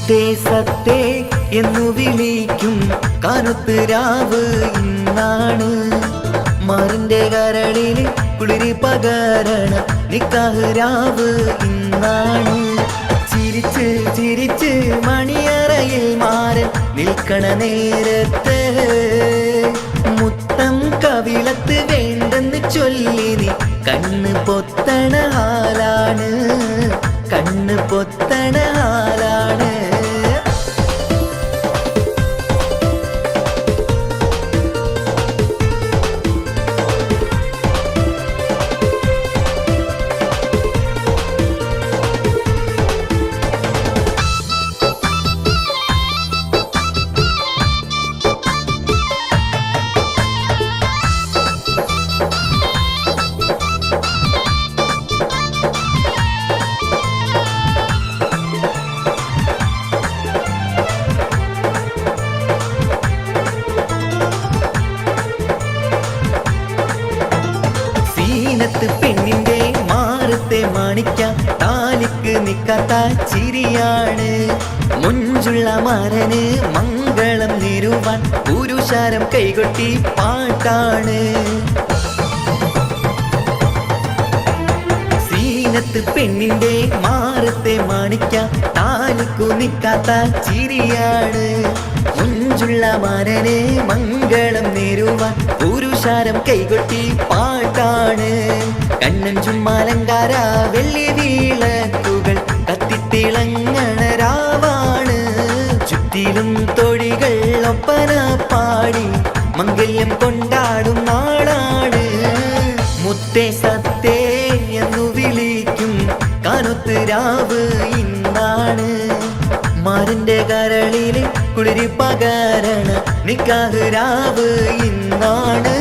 മുത്തേ സത്തേ എന്നു വിളിക്കും കാനത്ത് രാവ് ഇന്നാണ്. മാറിന്റെ കരളിൽ കുളിരി പകരണ നിക്കാഹ് രാവ് ഇന്നാണ്. ചിരിച്ച് ചിരിച്ച് മണിയറയിൽ മാറൻ നിൽക്കണ നേരത്ത് മുത്തം കവിളത്ത് വേണ്ടെന്ന് ചൊല്ലി നീ കണ്ണ് പൊത്തണ ഹാലാണ്, കണ്ണ് പൊത്തണ ഹാലാണ്. പെണ്ണിന്റെ മാറത്തെ മാണിക്ക താലിക്ക് നിക്കാത്ത ചിരിയാണ്. മുഞ്ചുള്ള മാരന് മംഗളം നേരുവാൻ പുരുഷാരം കൈകൊട്ടി പാട്ടാണ്. സീനത്ത് പെണ്ണിന്റെ മാറത്തെ മാണിക്ക താലിക്കു നിക്കാത്ത ചിരിയാണ്. മുഞ്ചുള്ള മാരന് മംഗളം നേരുവാൻ പുരുഷാരം കൈകൊട്ടി പാട്ടാണ്. കണ്ണൻ ചുമ്മാലങ്കാര വെള്ളി വീളക്കുകൾ കത്തിത്തിളങ്ങണ രാവാണ്. ചുറ്റിലും തൊഴികൾ ഒപ്പന പാടി മംഗല്യം കൊണ്ടാടും നാളാണ്. മുത്തേ സത്തേ എന്നു വിളിക്കും കാനത്ത് രാവ് ഇന്നാണ്. മാറിന്റെ കരളിൽ കുളിരി പകരണ നിക്കാഹ് രാവ് ഇന്നാണ്.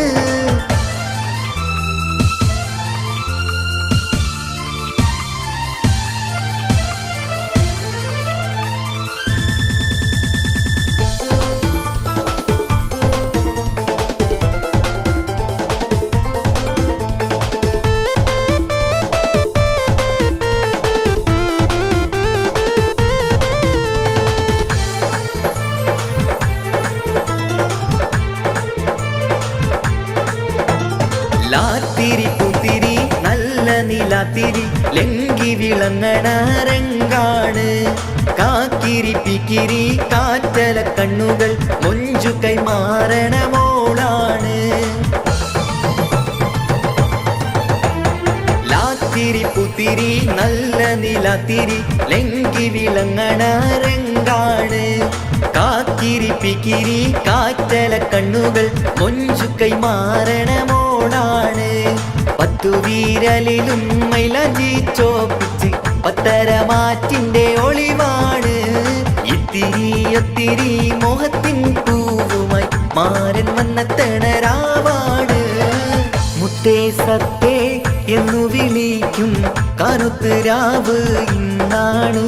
ലാത്തിരി പുത്തിരി നല്ല നിലാത്തിരി ലങ്കി വിളങ്ങണ രംഗാണ്. കാക്കിരി പിക്കിരി കാറ്റല കണ്ണുകൾ മൊഞ്ചു കൈമാറണ മോളാണ്. ലാത്തിരി പുത്തിരി നല്ല നിലാത്തിരി ലങ്കി വിളങ്ങണ രംഗാണ്. കാക്കിരി പിക്കിരി കാറ്റല കണ്ണുകൾ മൊഞ്ചു കൈമാറണ മോളാണ്. പത്തു വീരലിലും മൈലാഞ്ചി ചോപ്പിച്ച് പത്തരമാറ്റിന്റെ ഒളിവാണ്. ഇത്തിരി ഒത്തിരി മോഹത്തിൻ പൂവുമായി മാരൻ വന്നെത്തണ രാവാണ്. മുത്തേ സത്തേ എന്നു വിളിക്കും കാനത്ത് രാവ് ഇന്നാണ്.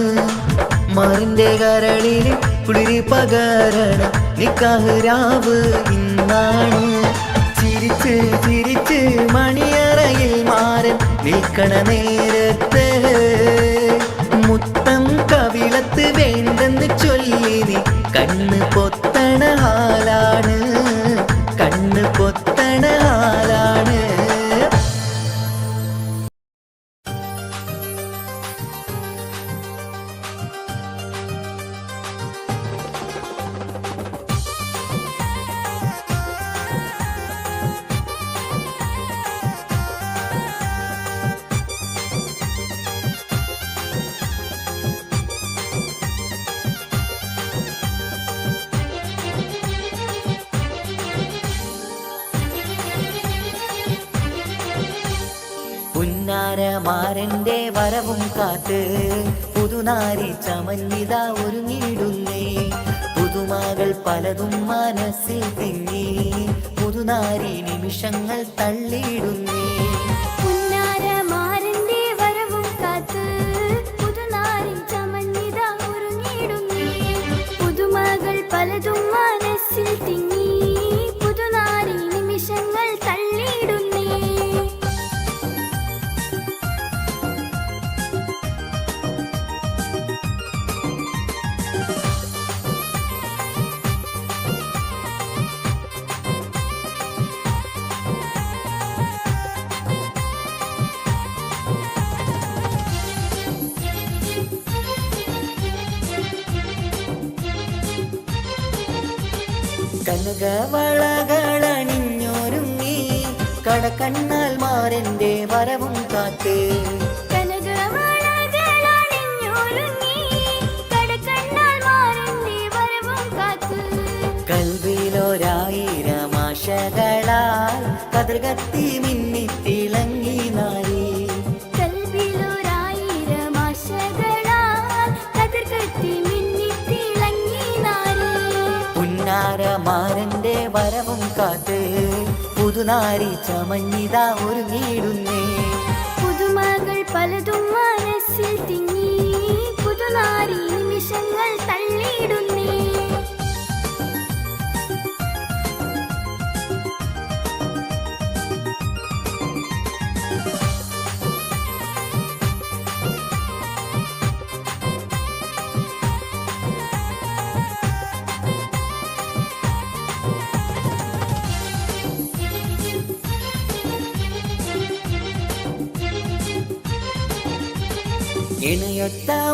മാറിന്റെ കരളിൽ കുളിരി പകരണ നിക്കാഹ് രാവ് ഇന്നാണ്. ചിരിച്ച് ചിരിച്ച് മണിയറയിൽ മാറൻ നിൽക്കണ നേരത്ത് മുത്തം കവിളത്ത് വേണ്ടെന്ന് ചൊല്ലി നീ കണ്ണ് പൊത്തണ ഹാലാണ്, കണ്ണ് പൊത്തണ ഹാലാണ്. പുന്നാരമാരന്റെ വരവും കാത്ത് പുതുനാരി ചമഞ്ഞിത ഒരുങ്ങിടുന്നേ. പുതുമകൾ പലതും മനസ്സിൽ തിങ്ങി പുതുനാരി നിമിഷങ്ങൾ തള്ളിയിടുന്നേ. പുന്നാരമാരന്റെ വരവും കാത്ത് പുതുനാരി ചമഞ്ഞിത ഒരുങ്ങിടുന്നേ. പുതുമകൾ പലതും മനസ്സിൽ തിങ്ങി പുതുനാരി നിമിഷങ്ങൾ തള്ളിയിടുന്നേ. കനകവളകളണിഞ്ഞൊരുങ്ങി കടക്കണ്ണാൽ മാരന്റെ വരവും കാത്ത് കൽവിലൊരായിരം ആശകളാൽ കതിർകത്തി മിന്നിത്തിളങ്ങി നാരി പുന്നാരമാരന്റെ വരവും കാത്ത് പുതുനാരി ചമഞ്ഞിതാ ഒരുങ്ങിയിടുന്നേ പുതുമകൾ പലതും മനസ്സിൽ തിങ്ങി പുതുനാരി നിമിഷങ്ങൾ തള്ളിയിടുന്നേ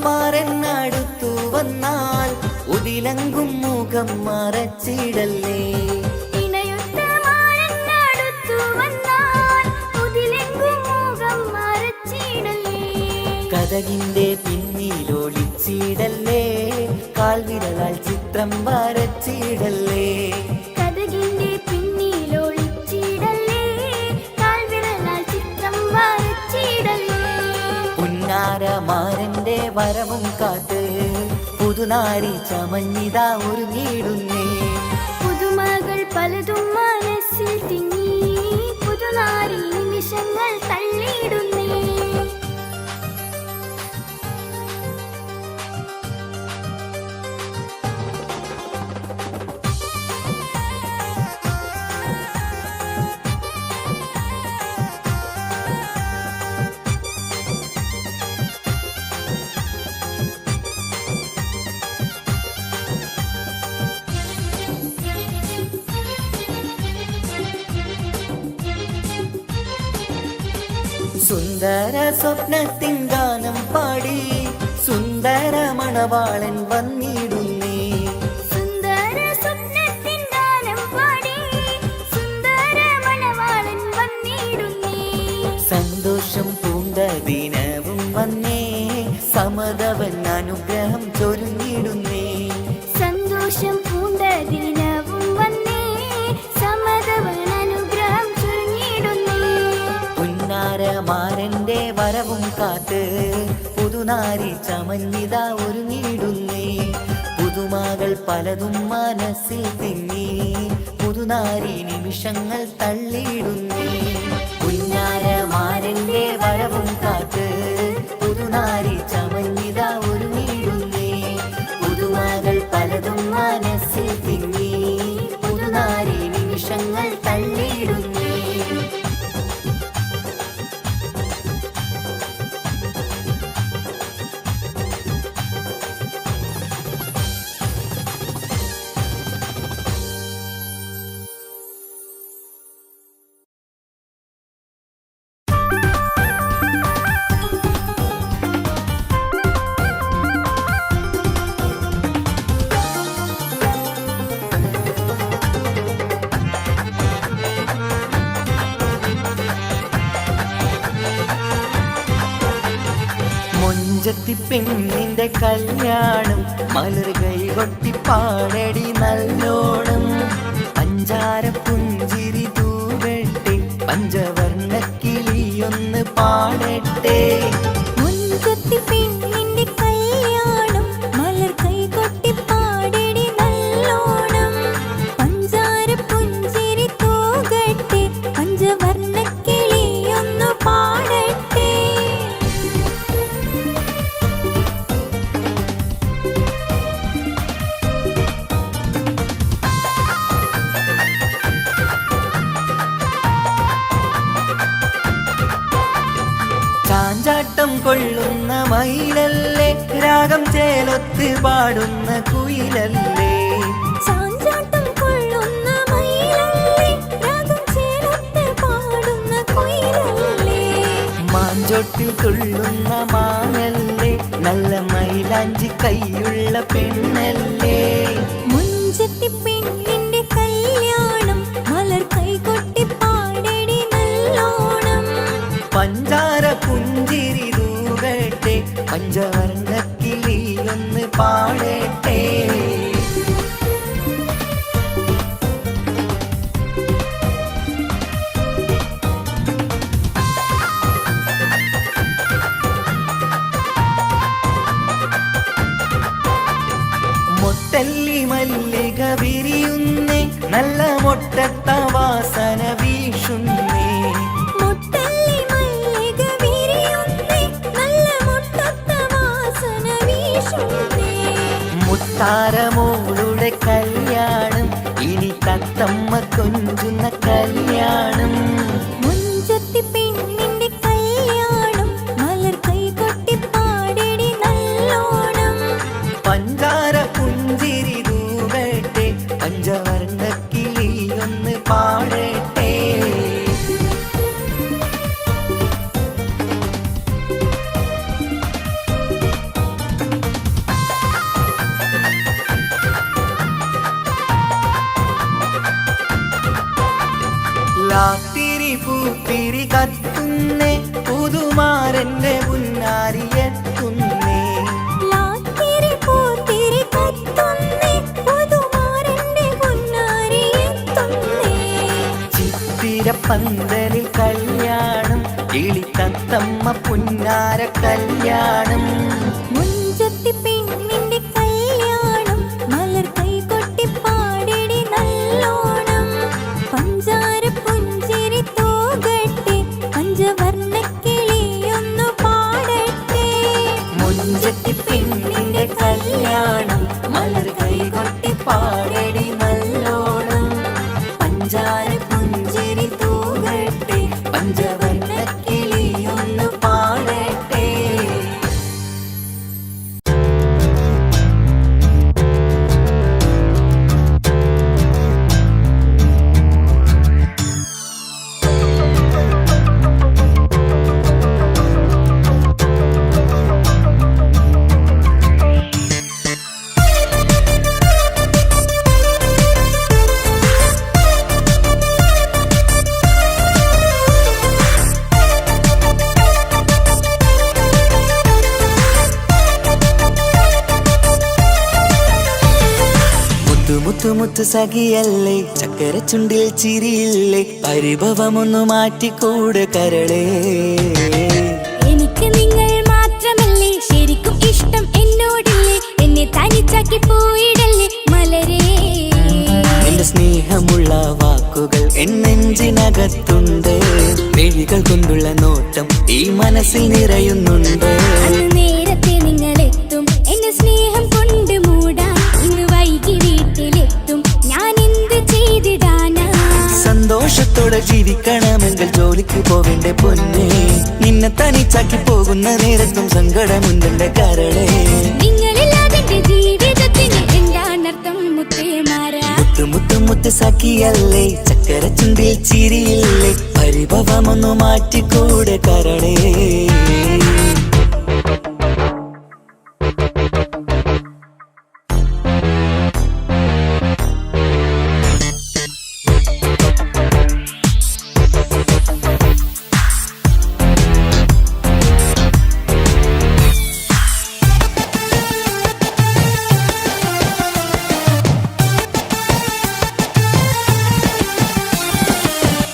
ഇണയൊത്തമാരെന്നടുത്തു വന്നാൽ ഉതിലങ്കും മുഖം മറച്ചിടല്ലേ കഥകിന്റെ പിന്നിലൊളിച്ചിടല്ലേ കാൽവിരലാൽ ചിത്രം വരച്ചിടല്ലേ പുന്നാരമാരന്റെ വരവും കാത്ത് പുതുനാരി ചമഞ്ഞിതാ ഒരുങ്ങിയിടുന്നേ പുതുമകൾ പലതും മനസ്സിൽ തിങ്ങി പുതുനാരി നിമിഷങ്ങൾ തള്ളിയിടുന്നേ സുന്ദര സ്വപ്നത്തിൻ ഗാനം പാടി സുന്ദര മണവാളൻ വന്നിടുന്നേ സുന്ദര സ്വപ്നത്തിൻ ഗാനം പാടി സുന്ദര മണവാളൻ വന്നിടുന്നേ സന്തോഷം പൂണ്ട ദിനവും വന്നേ സമതവൻ അനുഗ്രഹം ചൊരിഞ്ഞിടുന്നേ സന്തോഷം പൂണ്ട ദിനവും വന്നേ സമതവൻ അനുഗ്രഹം ചൊരിഞ്ഞിടുന്നേ പുന്നാരമാരന്റെ വരവും കാത്ത് പുതുനാരി ചമഞ്ഞിതാ ഒരുങ്ങിയിടുന്നേ പുതുമകൾ പലതും മനസ്സിൽ തിങ്ങി പുതുനാരി നിമിഷങ്ങൾ തള്ളിയിടുന്നേ പുന്നാരമാരന്റെ വരവും കാത്ത് പുതുനാരി ചമഞ്ഞിതാ ഒരുങ്ങിയിടുന്നേ പുതുമകൾ പലതും മനസ്സിൽ തിങ്ങി പുതുനാരി നിമിഷങ്ങൾ തള്ളിയിടുന്നേ മുഞ്ചത്തി പെണ്ണിന്റെ കല്യാണം മലർ കൈ കൊട്ടി പാടടി നല്ലോണം പഞ്ചാര പുഞ്ചിരി തൂവട്ടെ പഞ്ചവർണ്ണ കിളിയൊന്ന് പാടട്ടെ മുൻകൊത്തി പെണ്ണിന്റെ കല്യാണം മലർ കൈ കൊട്ടി പാടടി നല്ലോണം പഞ്ചാര പുഞ്ചിരി തൂകട്ടെ പഞ്ചവർണ്ണ കിളിയൊന്ന് പാടട്ടെ ചാഞ്ചാട്ടം കൊള്ളുന്ന മയിലല്ലേ രാഗം ചേലൊത്ത് പാടുന്ന കുയിലല്ലേ ചാഞ്ചാട്ടം കൊള്ളുന്ന മയിലല്ലേ രാഗം ചേർത്ത് പാടുന്ന കുയിലല്ലേ മാഞ്ചോട്ടിൽ തുള്ളുന്ന മാനല്ലേ നല്ല മൈലാഞ്ചി കൈയുള്ള പെണ്ണല്ലേ മുഞ്ചത്തി പെണ്ണിന്റെ ഒന്ന് പാടട്ടെ. മൊട്ടല്ലി മല്ലിക വിരിയുന്നേ, നല്ല മൊട്ടത്ത വാസന വീശുന്നേ. മുട്ടല്ലി മല്ലിക വിരിയുന്നേ, നല്ല മുട്ടത്ത വാസന വീശുന്നേ. മുത്താരമോളുടെ കല്യാണം, ഇനി തത്തമ്മ കൊഞ്ചുന്ന കല്യാണം. മുഞ്ചത്തി പെണ്ണിന്റെ കല്യാണം, മലർ കൈകൊട്ടി പാടിടി നല്ലോണം. പഞ്ചാര പുഞ്ചിരി തൂകട്ടെ, പഞ്ചവർണ്ണ കിളി ഒന്ന് പാടട്ടെ. ലാത്തിരി പൂത്തിരി കത്തുന്നേ, പുതുമാരന്റെ പുന്നാരിയെത്തുന്നേ. ലാത്തിരി പൂത്തിരി കത്തുന്നേ, പുതുമാരന്റെ പൊന്നാരിയെത്തുന്നേ. ചിത്തിരപ്പന്തലിൽ കല്യാണം, കിളി തത്തമ്മ പുന്നാര കല്യാണം. മുഞ്ചത്തി പെണ്ണിന്റെ കല്യാണം, മലർ കൈകൊട്ടി പാടിടി നല്ലോണം. പഞ്ചാര പുഞ്ചിരി തൂകട്ടെ, പഞ്ചവർണ്ണ കിളിയൊന്നു പാടട്ടെ. മുഞ്ചത്തി പെണ്ണിന്റെ കല്യാണം, മലർ കൈകൊട്ടി പാടടി നല്ലോണം. പഞ്ചാര പുഞ്ചിരി തൂകട്ടെ, പഞ്ചവർണ്ണ കിളിയൊന്നു പാടട്ടെ. മുത്തു സഖിയല്ലേ, ചക്കര ചുണ്ടിൽ ചിരിയില്ലേ, പരിഭവമൊന്നു മാറ്റിക്കൂടെ കരളേ. എനിക്ക് നിങ്ങൾ മാത്രമല്ലേ ശരിക്കും ഇഷ്ടം എന്നോടില്ലേ, എന്നെ തനിച്ചാക്കി പോയിടല്ലേ മലരേ. നിന്റെ സ്നേഹമുള്ള വാക്കുകൾ എന്നെഞ്ചിനകത്തുണ്ട്, മിഴികൾ കൊണ്ടുള്ള നോട്ടം ഈ മനസ്സിൽ നിറയുന്നുണ്ട്. അന്ന് നേരത്തെ നിങ്ങളെത്തും എന്നെ സ്നേഹം കൊണ്ട് മൂടാൻ, ഇന്ന് വൈകി വീട്ടിലെത്തും ഞാൻ എന്ത് ചെയ്തിടാനാ. സന്തോഷത്തോടെ ജീവിക്കണമെങ്കിൽ ജോലിക്ക് പോവേണ്ട പൊന്നേ, നിന്നെ തനിച്ചാക്കി പോകുന്ന നേരത്തും സങ്കടമുണ്ടെന്റെ കരളേ. നിങ്ങളില്ലാതെ എന്റെ ജീവിതത്തിന് എന്താണർത്ഥം മുത്തേമാരാ. മുത്ത് സഖിയല്ലേ, ചക്കര ചുണ്ടിൽ ചിരിയില്ലേ, പരിഭവമൊന്നു മാറ്റിക്കൂടെ കരളേ.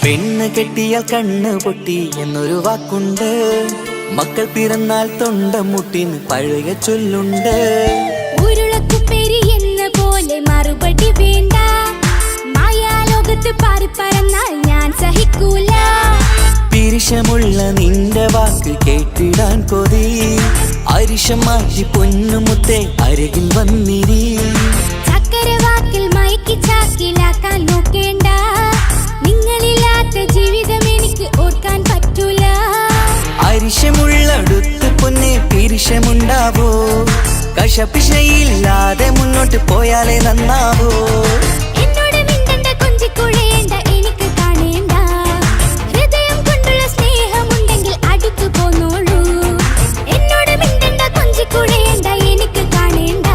പെണ്ണ് കെട്ടിയാൽ കണ്ണ് പൊട്ടി എന്നൊരു വാക്കുണ്ട്, മക്കൾ പിറന്നാൽ തൊണ്ട മുട്ടിന് പഴയ ചൊല്ലുണ്ട്. ഉരുളക്കുപ്പേരി എന്ന പോലെ മറുപടി വേണ്ട, മായാലോകത്ത് പാറി പറന്നാൽ ഞാൻ സഹിക്കൂല. പിരിശമുള്ള നിന്റെ വാക്ക് കേട്ടിടാൻ കൊതി, അരിശം മാറ്റി പൊന്നുമുത്തേ അരികിൽ വന്നിരി. ചക്കര വാക്കിൽ മയക്കി ചാക്കിലാക്കാൻ നോക്കേണ്ട, നിങ്ങളില്ലാത്ത ജീവിതം എനിക്ക് ഓർക്കാൻ പറ്റൂല. അരിശമുള്ളടുത്ത് പൊന്നെ പിരിശമുണ്ടാവോ, കശപിശയില്ലാതെ മുന്നോട്ട് പോയാലേ നന്നാവോ. എന്നോട് മിണ്ടണ്ട കൊഞ്ചിക്കുഴയേണ്ട, എനിക്ക് കാണേണ്ട, ഹൃദയം കൊണ്ടുള്ള സ്നേഹമുണ്ടെങ്കിൽ അടുത്തു പോന്നോളൂ. എന്നോട് മിണ്ടണ്ട കൊഞ്ചിക്കുഴയേണ്ട, എനിക്ക് കാണേണ്ട,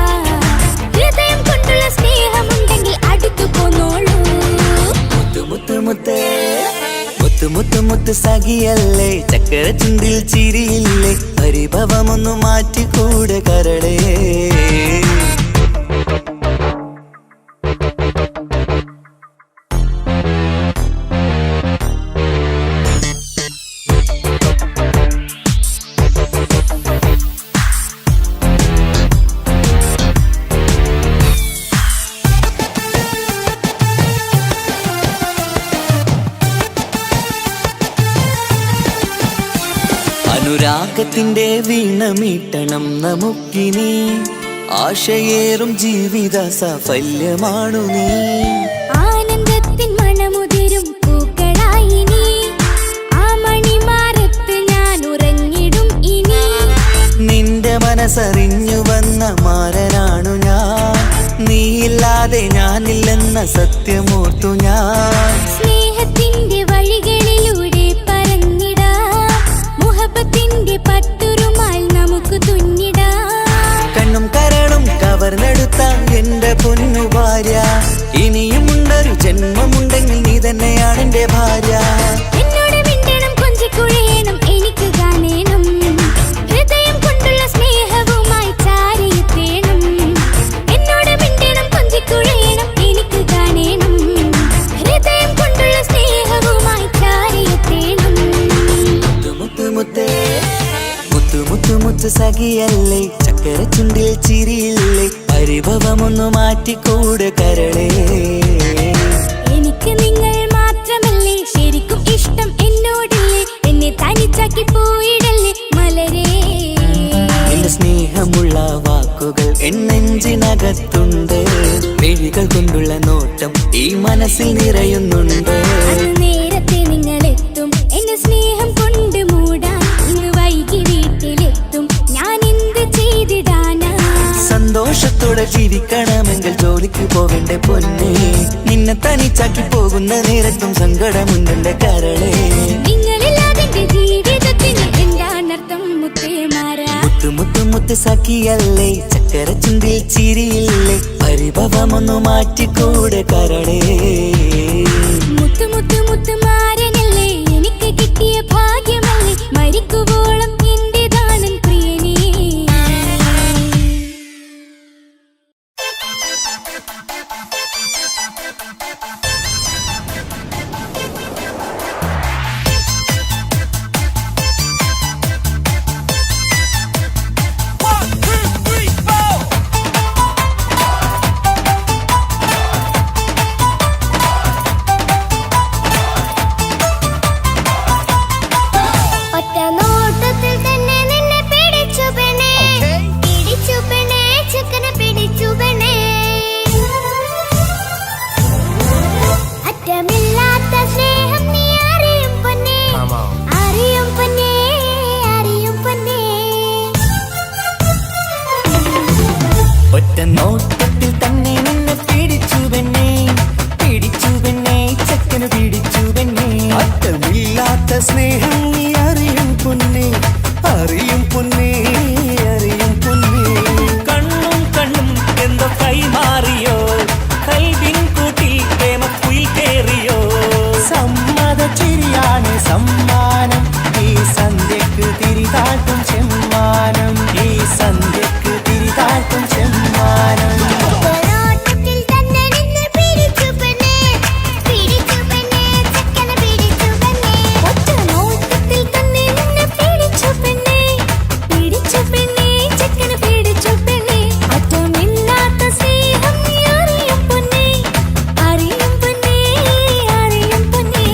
ഹൃദയം കൊണ്ടുള്ള സ്നേഹമുണ്ടെങ്കിൽ അടുത്തു പോന്നോളൂ. മുത്ത് സഖിയല്ലേ, ചക്കര ചുണ്ടിൽ ചിരിയില്ലേ, പരിഭവമൊന്നു മാറ്റിക്കൂടെ കരളേ. സ്വർഗത്തിന്റെ വീണമീട്ടണം നമുക്കിനി ആശയേറും ജീവിത സാഫല്യമാണു നീ ആനന്ദത്തിൻ മണമുതിരും പൂക്കളായി നീ ആ മണിമാറത്ത് ഞാൻ ഉറങ്ങിടും ഇനി നിന്റെ മനസ്സറിഞ്ഞു വന്ന മാരനാണു ഞാൻ നീയില്ലാതെ ഞാനില്ലെന്ന സത്യമോർത്തു ഞാൻ സ്നേഹത്തിന്റെ വഴികളിലൂടെ പറഞ്ഞിടാം മുഹബത്തിന്റെ പട്ടുറുമാൽ നമുക്ക് തുന്നിടാം കണ്ണും കരളും കവർന്നെടുത്ത എന്റെ പൊന്നു ഭാര്യ ഇനിയുമുണ്ടൊരു ജന്മമുണ്ടെങ്കിൽ നീ തന്നെയാണ് എന്റെ ഭാര്യ എന്നോട് മിണ്ടണം കൊഞ്ചിക്കുഴയണം എനിക്ക് കാണണം ഹൃദയം കൊണ്ടുള്ള സ്നേഹവുമായി ചാരിയെത്തേണം എന്നോട് മിണ്ടണം കൊഞ്ചിക്കുഴയണം എനിക്ക് കാണണം ഹൃദയം കൊണ്ടുള്ള സ്നേഹവുമായി ചാരിയെത്തേണം മുത്തു മുത്തേ മുത്തു മുത്തു മുത്തു സഖിയല്ലേ ചക്കര ചുണ്ടിൽ ചിരിയില്ലേ പരിഭവമൊന്നു മാറ്റിക്കൂടെ കരളേ എനിക്ക് നിങ്ങൾ മാത്രമല്ലേ ശരിക്കും ഇഷ്ടം എന്നോടില്ലേ എന്നെ തനിച്ചാക്കി പോയിടല്ലേ മലരേ എന്റെ സ്നേഹമുള്ള വാക്കുകൾ എന്നെഞ്ചിനകത്തുണ്ട് മിഴികൾ കൊണ്ടുള്ള നോട്ടം ഈ മനസ്സിൽ നിറയുന്നുണ്ട് അന്ന് നേരത്തെ നിങ്ങളെത്തും എന്റെ സ്നേഹം കൊണ്ട് മൂടാൻ ഇന്ന് വൈകി വീട്ടിലെത്തും ഞാൻ എന്ത് ചെയ്തിടാനാ സന്തോഷത്തോടെ ജീവിക്കണമെങ്കിൽ ജോലിക്ക് പോകണ്ടേ പൊന്നേ നിന്നെ തനിച്ചാക്കി പോകുന്ന നേരത്തും സങ്കടമുണ്ടെന്റെ കരളേ നിങ്ങളില്ലാതെ എന്റെ ജീവിതത്തിന് എന്താണർത്ഥം മുത്തേമാരാ മുത്തു മുത്തു മുത്ത് സഖിയല്ലേ ചക്കര ചുണ്ടിൽ ചിരിയില്ലേ പരിഭവമൊന്നു മാറ്റിക്കൂടെ കരളേ മുത്തു മുത്തു മുത്തുമാരനല്ലേ എനിക്ക് കിട്ടിയ ഭാഗ്യമല്ലേ മരിക്കുവോളം എന്റേതാണ് പ്രിയനേ ഒറ്റ നോട്ടത്തിൽ തന്നെ നിന്നെ പിടിച്ചു പെണ്ണേ പിടിച്ചു പെണ്ണേ ചെക്കനെ പിടിച്ചു പെണ്ണേ അറ്റമില്ലാത്ത സ്നേഹം നീ അറിയും പൊന്നേ അറിയും പൊന്നേ അറിയും പൊന്നേ ഒറ്റ നോട്ടത്തിൽ തന്നെ നിന്നെ പിടിച്ചു പെണ്ണേ ചക്കന് പിടിച്ചു പെണ്ണേ അറ്റമില്ലാത്ത സ്നേഹം നീ അറിയും പൊന്നേ അറിയും പൊന്നേ അറിയും പൊന്നേ കണ്ണും കണ്ണും എന്തോ കൈമാറിയോ കൽവിൻ കൂട്ടിൽ പ്രേമക്കുയിൽ കേറിയോ സമ്മത ചിരിയാണ് സമ്മാനം ഈ സന്ധ്യക്ക് തിരിതാട്ടും ചെമ്മാനം ഈ സന്ധ്യക്ക് തിരിതാട്ടും ചെമ്മാനം നോട്ടത്തിൽ തന്നെ നിന്നെ പിടിച്ചു പെണ്ണേ ചെക്കനെ പിടിച്ചു പെണ്ണേ ഒറ്റ നോട്ടത്തിൽ തന്നെ നിന്നെ പിടിച്ചു പെണ്ണേ ചെക്കനെ പിടിച്ചു പെണ്ണേ അറ്റമില്ലാത്ത സ്നേഹം നീ അറിയും പൊന്നേ അറിയും പൊന്നേ അറിയും പൊന്നേ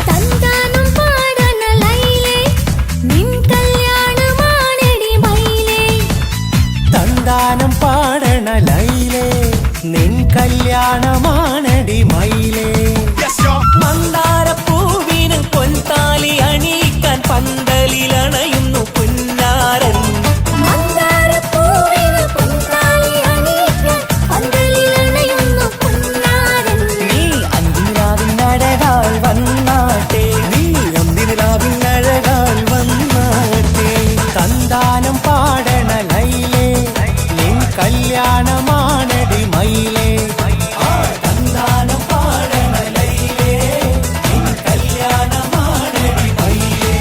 തന്താനം പാടന ലൈലേ നിൻ കല്യാണമാണെടി മൈലേ തന്താനം പാടണ ലൈലേ നിൻ കല്യാണമാണടി മയിലേ മന്ദാരപ്പൂവിന് പൊൻതാലി അണിയിക്കാൻ പന്തലിലണയുന്നു പുന്നാരൻ മന്ദാരപ്പൂവിന് പൊൻതാലി അണിയിക്കാൻ പന്തലിലണയുന്നു പുന്നാരൻ നീ അന്തിരാവിനഴകാൽ വന്നാട്ടെ തന്താനം പാടണ ലൈലേ നിൻ കല്യാണമാണടി മയിലേ തന്താനം പാടണ ലൈലേ നിൻ കല്യാണമാണടി മയിലേ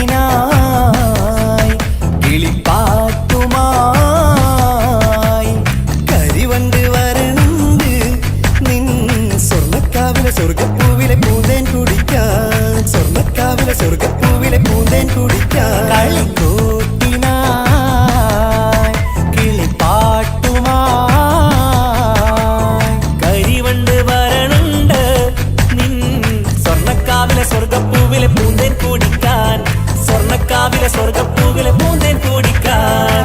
കളിക്കൂത്തിനായി കിളിപ്പാട്ടുമായി കരിവണ്ട് വരണ്ട് നിൻ സ്വർണ്ണക്കാവിലെ സ്വർഗപ്പൂവിലെ പൂന്തേൻ കുടിക്കാൻ സ്വർണ്ണക്കാവിലെ സ്വർഗപ്പൂവിലെ പൂന്തേൻ കുടിക്കാൻ കളിക്കൂത്തിനായി കിളിപ്പാട്ടുമായി കരിവണ്ട് വരണ്ട് നിൻ സ്വർണ്ണക്കാവിലെ സ്വർഗപ്പൂവിലെ പൂന്തേൻ കുടിക്കാൻ സ്വർണ്ണക്കാവിലെ സ്വർഗപ്പൂവിലെ പൂന്തേൻ കുടിക്കാൻ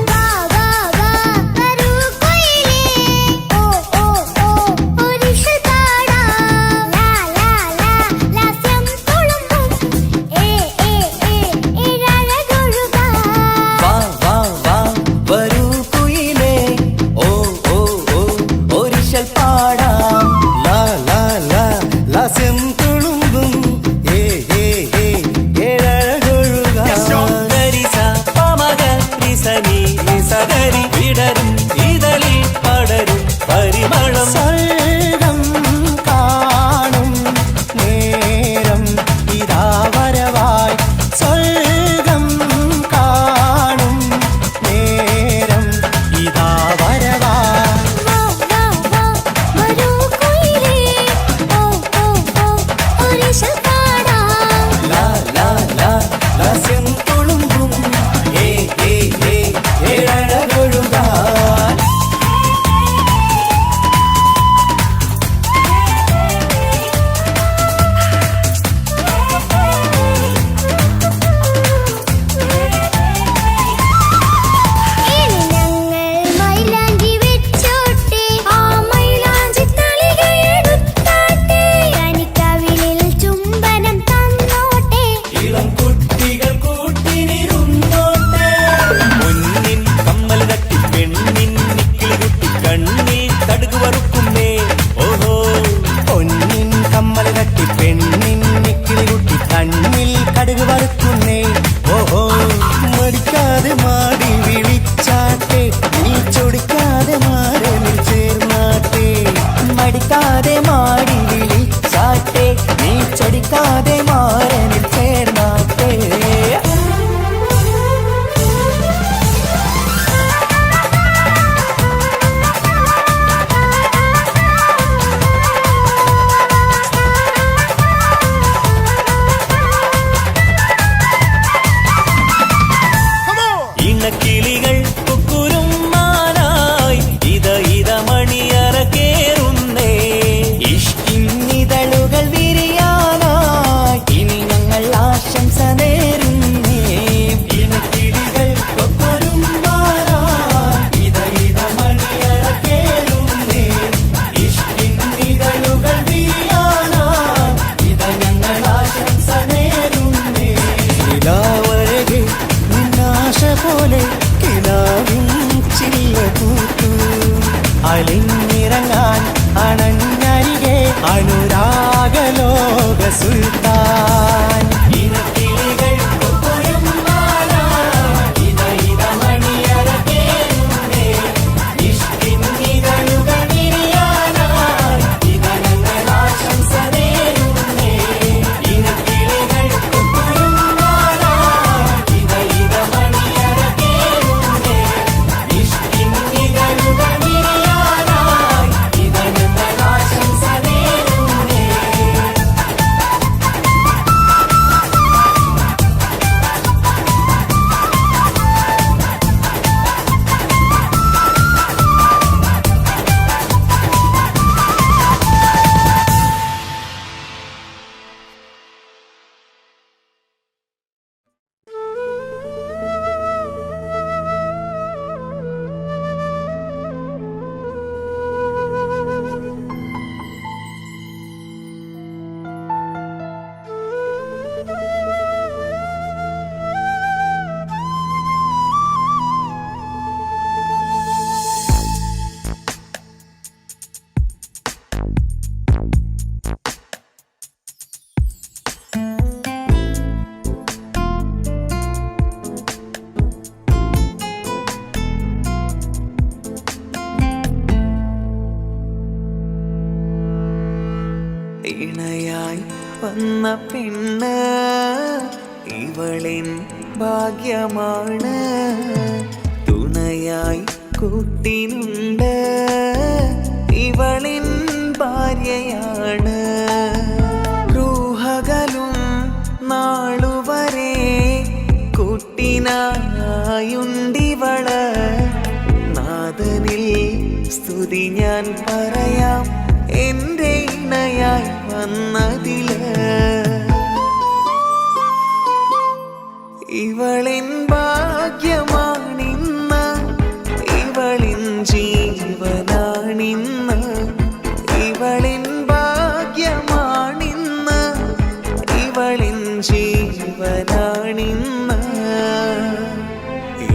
വാ വാ വാ വരൂ കുയിലേ ഓ ഓ ഓ ഒരിഷൽ പാടാം ലാ ലാ ലാ ലാസ്യം തുളുമ്പും ഏ ഏ ഏ ഇഴഴകൊഴുകാം വാ വാ വാ വരൂ കുയിലേ ഓ ഓ ഓ ഒരിശൽ പാടാം ലാ ലാ ലാ ലാസ്യം തുളുമ്പും ഏ ഏ ഏ ഏഴഴകൊഴുകാം ഗരിസ പമഗ നിസനി നിസഗരി വിടരും ഇതളിൽ പടരും പരിമളം സ്വർഗം കാണും നേരം ഇതാ വരവായി സ്വർഗം കാണും നേരം ഇതാ വരവായി വാ വാ വാ വരൂ കുയിലേ ഓ ഓ ഓ ഒരിഷൽ പാടാം ലാ ലാ ലാ ലാസ്യം തുളുമ്പും ഏ ഏ ഏ ഏഴഴകൊഴുകാൻ ഇനി ഞങ്ങൾ മൈലാഞ്ചി വെച്ചോട്ടെ ആ മൈലാഞ്ചി തളികയെടുത്താട്ടെ കനിക്കവിളിൽ ചുംബനം തന്നോട്ടെ ഇളം കുട്ടികൾ കൂട്ടിനിരുന്നോട്ടെ മുന്നിൻ കമ്മൽ തട്ടി പെണ്ണിൻ നിക്കിളി കുട്ടി കണ്ണിൽ കടുക് വറുക്കുന്നേ ഓഹോ പൊന്നിൻ കമ്മൽ തട്ടി പെണ്ണിൻ നിക്കിളി കുട്ടി കണ്ണിൽ കടുക് വറുക്കുന്നേ ഓഹോ മടിക്കാതെ മാടി വിളിച്ചാട്ടെ നീ ചൊടിക്കാതെ മാറനിൽ ചേർന്നാട്ടെ മടിക്കാതെ മാടി വിളിച്ചാട്ടെ നീ ചൊടിക്കാതെ മാറനിൽ ചേർന്നാട്ടെ ഇണക്കിളികൾ കുക്കുരും മാനായി ഇത ഇത മണിയറ കേറുന്നേ ഇഷ്കിന്നിതളുകൾ വിരിയാനായി ഇനി ഞങ്ങൾ ആശംസ നേരുന്നേ ഇണക്കിളികൾ കുക്കുരും മാനായി ഇത ഇത മണിയറ കേറുന്നേ ഇഷ്കിന്നിതളുകൾ വിരിയാനായി ഇത ഞങ്ങൾ ആശംസ നേരുന്നേ നിലാവഴകെ നിന്നാശ പോലെ കിനാവിൻ ചില്ല കൂത്തു അലിഞ്ഞിറങ്ങാൻ അണഞ്ഞരികെ അനുരാഗലോക സുൽത്താൻ ഇനക്കിളികൾ കൊക്കൊരും മാനായി ഇത ഇത മണിയറ കേറുന്നേ ഇഷ്കിന്നിതളുകൾ വിരിയാനായി ഇത ഞങ്ങൾ ആശംസ നേരുന്നേ ഇനക്കിളികൾ കൊക്കൊരും മാനായി ഇത ഇത മണിയറ കേറുന്നേ ഇഷ്കിന്നിതളുകൾ വിരിയാനായി ഇത ഞങ്ങൾ ആശംസ നേരുന്നേ ഇണയായി വന്ന പെണ്ണ് ഇവളിൻ ഭാഗ്യമാണ്. തുണയായി കൂട്ടിനുണ്ട് ഇവളിൻ ഭാര്യയാണ്. റൂഹകലും നാളുവരെ കൂട്ടിനായുണ്ടിവള്. നാഥനിൽ സ്തുതി ഞാൻ പറയാം എൻ്റെ ഇണയായി വന്നതില്. ഇവളിൻ ഭാഗ്യമാണിന്ന്, ഇവളിൻ ജീവനാണിന്ന്. ഇവളിൻ ഭാഗ്യമാണിന്ന്, ഇവളിൻ ജീവനാണിന്ന്.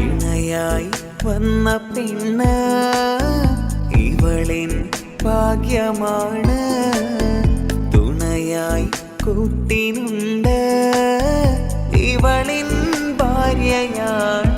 ഇണയായി വന്ന പെണ്ണ് ഇവളിൻ ഭാഗ്യമാണ്. തുണയായി കൂട്ടിനുണ്ട് ഇവളിൻ ഭാര്യയാണ്.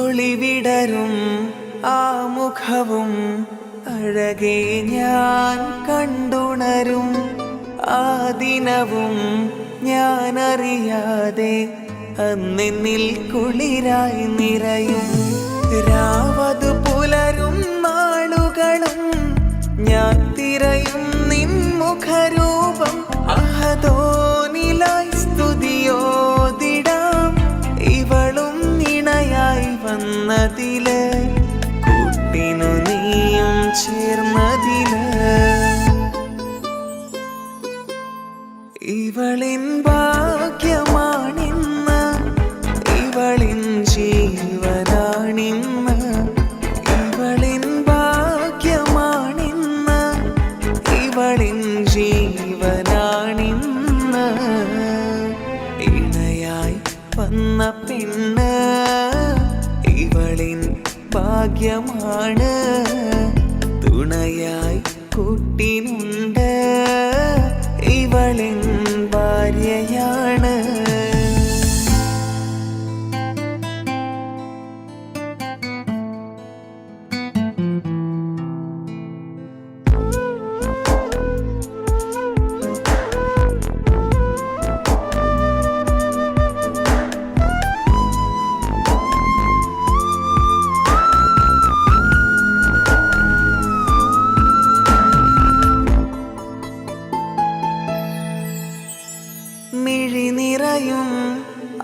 ഒളിവിടരും ആ മുഖവും അഴകെ ഞാൻ കണ്ടുണരും. ആ ദിനവും ഞാനറിയാതെ അന്നെന്നിൽ കുളിരായി നിറയും. രാവതു പുലരും നാളുകളും ഞാൻ തിരയും നിൻ മുഖരൂപം. അഹദോനിലായി സ്തുതിയോതിടാം ഇവളും ഇണയായി വന്നതില്. കൂട്ടിനു നീയും ചേർന്നതില്. ഇവളിൻ ഭാഗ്യമാണിന്ന്, ഇവളിൻ ജീവനാണിന്ന്. ഇവളിൻ ഭാഗ്യമാണിന്ന്, ഇവളിൻ ജീവനാണിന്ന്. ഇണയായി വന്ന പെണ്ണ് ഇവളിൻ ഭാഗ്യമാണ്. തുണയായി കൂട്ടിനുണ്ട് ഇവളിൻ ഭാര്യയാണ്. മിഴി നിറയും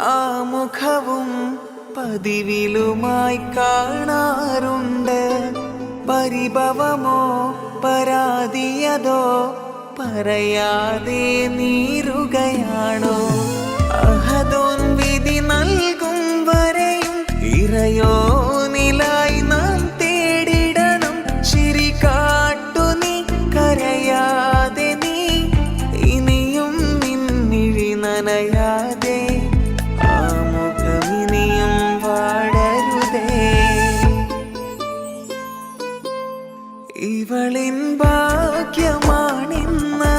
ആ മുഖവും പതിവിലുമായി കാണാറുണ്ട്. പരിഭവമോ പരാതിയതോ പറയാതെ നീറുകയാണോ? അഹദോൻ വിധി നൽകും വരെയും ഇറയോനിലായി നാം തേടിടണം. ചിരി കാട്ടു നീ, കരയാതെ നീ, ഇനിയും നിന്നിഴി നനയാതെ. ആ മുഖമിനിയും വാടരുതേ. ഇവളിൻ ഭാഗ്യമാണിന്ന്,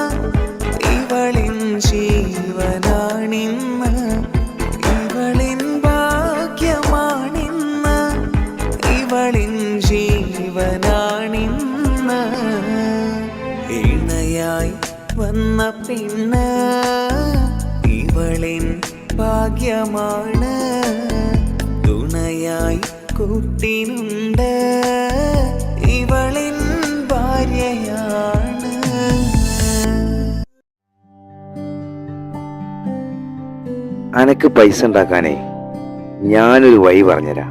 ഇവളിൻ ജീവനാണിന്ന്. ഇവളിൻ ഭാഗ്യമാണിന്ന്, ഇവളിൻ ജീവനാണിന്ന്. ഇണയായി വന്ന പെണ്ണ് ഇവളിൻ ഭാഗ്യമാണ്. തുണയായി കൂട്ടിനുണ്ട് ഇവളിൻ ഭാര്യയാണ്. അനക്ക് പൈസ ഉണ്ടാക്കാനേ ഞാനൊരു വഴി പറഞ്ഞുതരാം.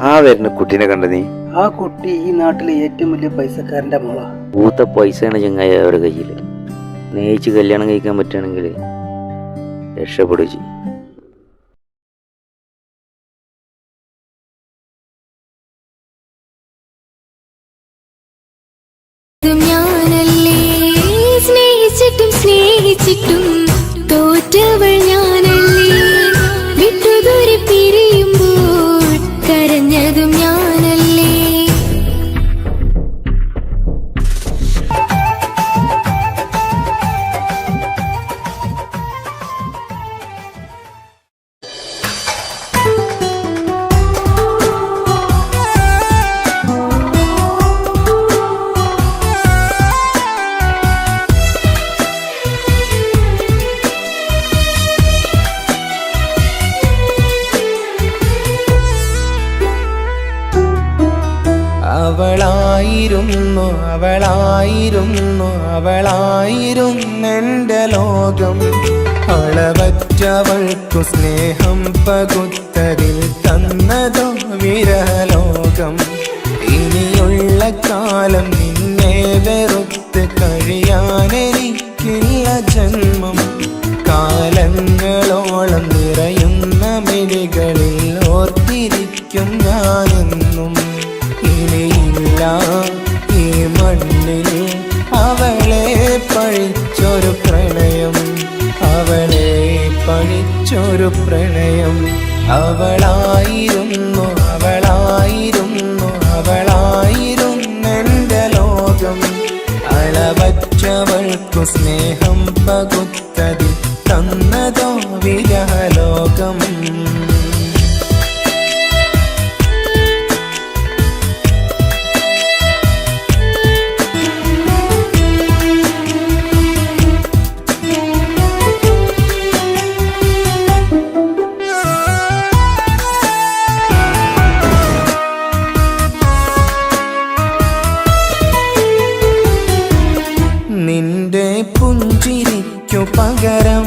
ആ വരുന്ന കുട്ടീനെ കണ്ട നീ? ആ കുട്ടി ഈ നാട്ടിലെ ഏറ്റവും വലിയ പൈസക്കാരന്റെ മോളാ. പൂത്ത പൈസയാണ് ചങ്ങായി അവരുടെ കയ്യിൽ. സ്നേഹിച്ച് കല്യാണം കഴിക്കാൻ പറ്റുകയാണെങ്കിൽ രക്ഷപ്പെടുക ചെയ്യും. ഞാനല്ലേ സ്നേഹിച്ചിട്ടും സ്നേഹിച്ചു കേട്ടും തോറ്റവൾ ഞാനല്ലേ, വിട്ടുദൂരെ പിരിയുമ്പോൾ കരഞ്ഞതും ഞാനല്ലേ. അവളായിരുന്നു അവളായിരുന്നു അവളായിരുന്നെൻ്റെ ലോകം. അളവറ്റവൾക്കു സ്നേഹം പകുത്തതിൽ തന്നതോ വിരഹലോകം. ഇനിയുള്ള കാലം നിന്നെ വെറുത്ത് കഴിയാനെനിക്കില്ല ജന്മം. കാലങ്ങളോളം നിറയുന്ന മിഴികളിൽ ഓർത്തിരിക്കും ഞാനെന്നും. ഇനിയില്ല ഈ മണ്ണിൽ അവളെ പഴിച്ചൊരു പ്രണയം, അവളെ പഴിച്ചൊരു പ്രണയം. അവളായിരുന്നു അവളായിരുന്നു അവളായിരുന്നെൻ്റെ ലോകം. അളവറ്റവൾക്കു സ്നേഹം പകുത്തതിൽ തന്നതോ വിരഹലോകം. നിന്റെ പുഞ്ചിരിക്കു പകരം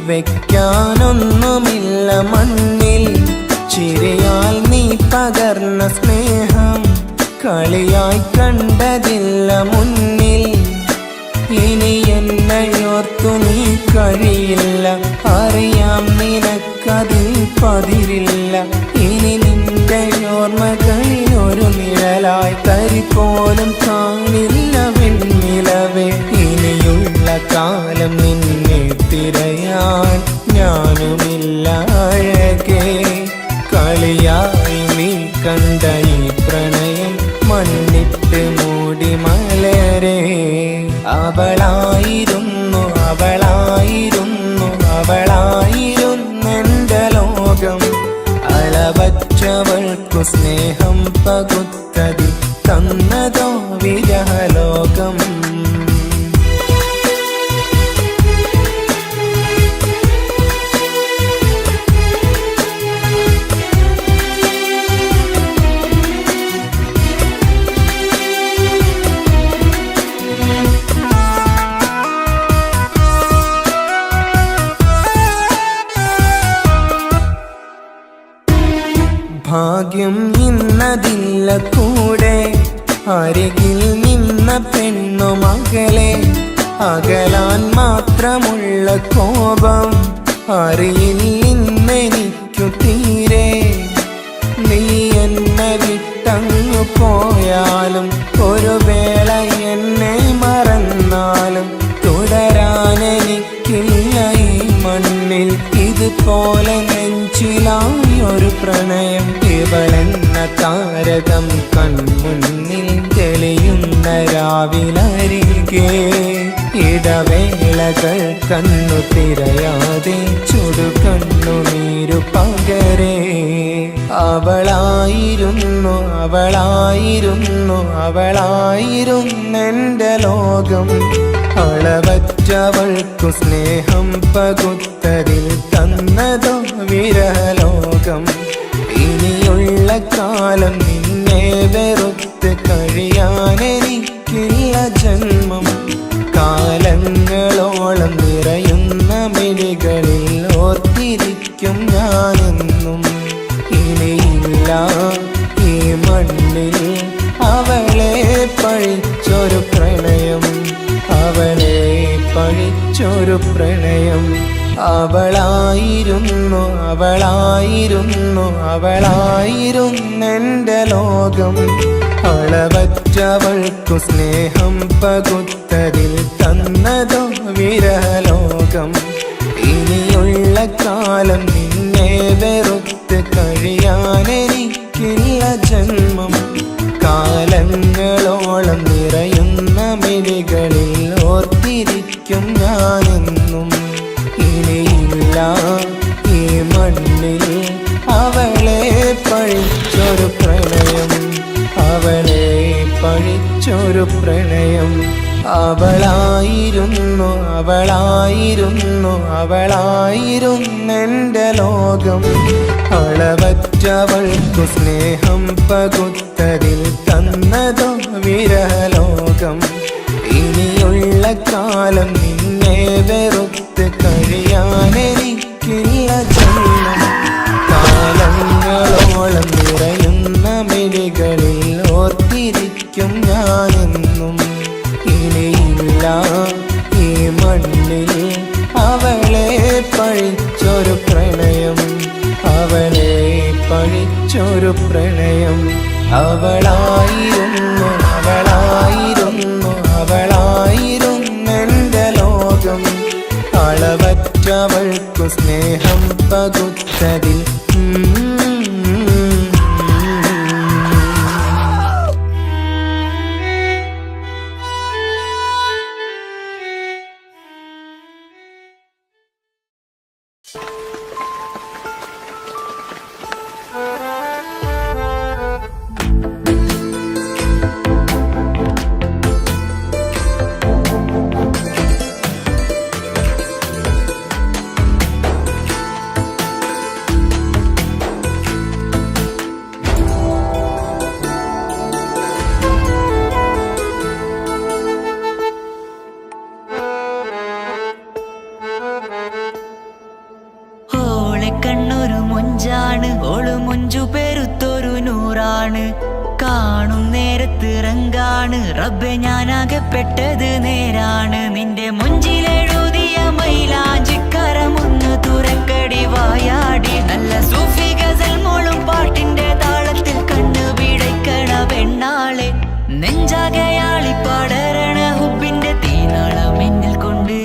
വെക്കാനൊന്നുമില്ല മണ്ണിൽ. ചിരിയാൽ നീ പകർന്ന സ്നേഹം കളിയായി കണ്ടതില്ല മുന്നിൽ. ഇനി എന്നയോർത്തു നീ കഴിയില്ല, അറിയാം നിനക്കതിൽ പതിരില്ല. ഇനി നിന്റെ ഓർമ്മകളിൽ ഒരു നിഴലായി തരി പോലും കാണില്ല വെണ്ണിലവേ. ഇനിയുള്ള കാലം നിന്നെ തിരയാൻ ഞാനുമില്ല അഴകേ. കളിയായി നീ കണ്ട ഈ പ്രണയം മണ്ണിട്ട് മൂടി മലരേ. അവളായിരുന്നു അവളായിരുന്നു അവളായിരുന്നെൻ്റെ ലോകം. അളവറ്റവൾക്കു സ്നേഹം പകുത്തതിൽ തന്നതോ വിരഹലോകം. ഭാഗ്യം ഇന്നതില്ല കൂടെ, അരികിൽ നിന്ന പെണ്ണു മകളെ. അകലാൻ മാത്രമുള്ള കോപം അറിയില്ലെനിക്കു തീരെ. നീ എന്നെ വിട്ടങ്ങു പോയാലും ഒരു വേള എന്നെ മറന്നാലും തുടരാനെനിക്കില്ല ഈ മണ്ണിൽ. ഇതുപോലെ നെഞ്ചിലായി ഒരു പ്രണയം. ഇവളെന്ന താരകം കൺമുന്നിൽ തെളിയുന്ന രാവിലരികെ. ഇടവേളകൾ കണ്ണു തിരയാതെ ചുടുകണ്ണുനീരു പകരേ. അവളായിരുന്നു അവളായിരുന്നു അവളായിരുന്നെൻ്റെ ലോകം. അളവറ്റവൾക്കു സ്നേഹം പകുത്തതിൽ തന്നതോ വിരഹലോകം. ഇനിയുള്ള കാലം നിന്നെ വെറുത്ത് കഴിയാനെനിക്കില്ല ജന്മം. കാലങ്ങളോളം നിറയുന്ന മിഴികളിൽ ഓർത്തിരിക്കും ഞാനെന്നും. ഇനിയില്ല ഈ മണ്ണിൽ അവളെ പഴിച്ചൊരു പ്രണയം, അവളെ പഴിച്ചൊരു പ്രണയം. അവളായിരുന്നു അവളായിരുന്നു അവളായിരുന്നെൻ്റെ ലോകം. അളവറ്റവൾക്കു സ്നേഹം പകുത്തതിൽ തന്നതോ വിരഹലോകം. കാലം നിന്നെ വെറുത്ത് കഴിയാനെനിക്കില്ല ജന്മം. കാലങ്ങളോളം നിറയുന്ന മിഴികളിൽ ഓർത്തിരിക്കും ഞാനെന്നും. ഇനിയില്ല ഈ മണ്ണിൽ അവളെ പഴിച്ചൊരു പ്രണയം, അവളെ പഴിച്ചൊരു പ്രണയം. അവളായിരുന്നു അവളായിരുന്നു അവളായിരുന്നെൻ്റെ ലോകം. അളവറ്റവൾക്കു സ്നേഹം പകുത്തതിൽ തന്നതോ വിരലോകം. ഇനിയുള്ള കാലം നിന്നെ വെറുത്ത് കഴിയാനെനിക്കില്ല ജന്മം. കാലങ്ങളോളം നിറയുന്ന മിഴികളിൽ ഓർത്തിരിക്കും ഞാനെന്നും. ഇനിയില്ല ഈ മണ്ണിൽ അവളെ പഴിച്ചൊരു പ്രണയം, അവളെ പഴിച്ചൊരു പ്രണയം. അവളായിരുന്നു അവളായിരുന്നു അവളായിരുന്നെൻ്റെ ലോകം. അളവറ്റവൾക്കു സ്നേഹം പകുത്തതിൽ കണ്ണൊരു മൊഞ്ചാണ്, ഓള് മൊഞ്ചു പെരുത്തൊരു നൂറാണ്. കാണും നേരത്ത് റങ്കാണ്, റബ്ബെ ഞാനാകപ്പെട്ടത് നേരാണ്. നിന്റെ മൊഞ്ചിലെഴുതിയ മൈലാഞ്ചിക്കരമൊന്ന് തുറക്കടി വായാടി. നല്ല സൂഫി ഗസൽ മോളും പാട്ടിന്റെ താളത്തിൽ കണ്ണു പിടയ്ക്കണ പെണ്ണാളെ. നെഞ്ചാകയാളി പടരണ ഹുബിന്റെ തീനാളം എന്നിൽ കൊണ്ട്,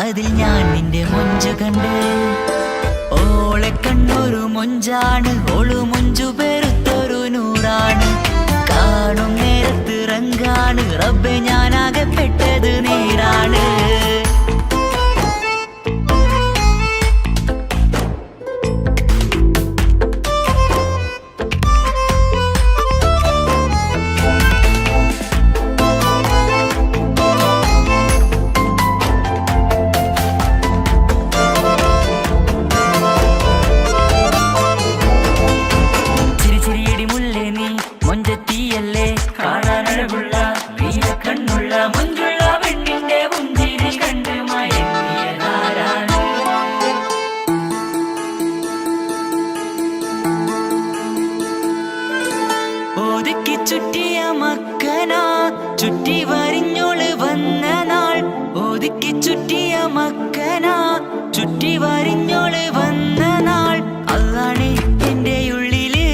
അതിൽ ഞാൻ നിന്റെ മൊഞ്ചു കണ്ട്. ഓളെ കണ്ണൊരു മൊഞ്ചാണ്, ഓളു മൊഞ്ചു പെരുത്തൊരു നൂറാണ്. കാണും നേരത്ത് റങ്കാണ്, റബ്ബെ ഞാനാകപ്പെട്ടത് നേരാണ്. ഒതുക്കി ചുറ്റിയ മക്കനാ ചുറ്റി വരിഞ്ഞോള് വന്ന നാൾ. ഒതുക്കി ചുറ്റിയ മക്കനാ ചുറ്റി വരിഞ്ഞോള് വന്ന നാൾ. അതാണ് എന്റെ ഉള്ളില്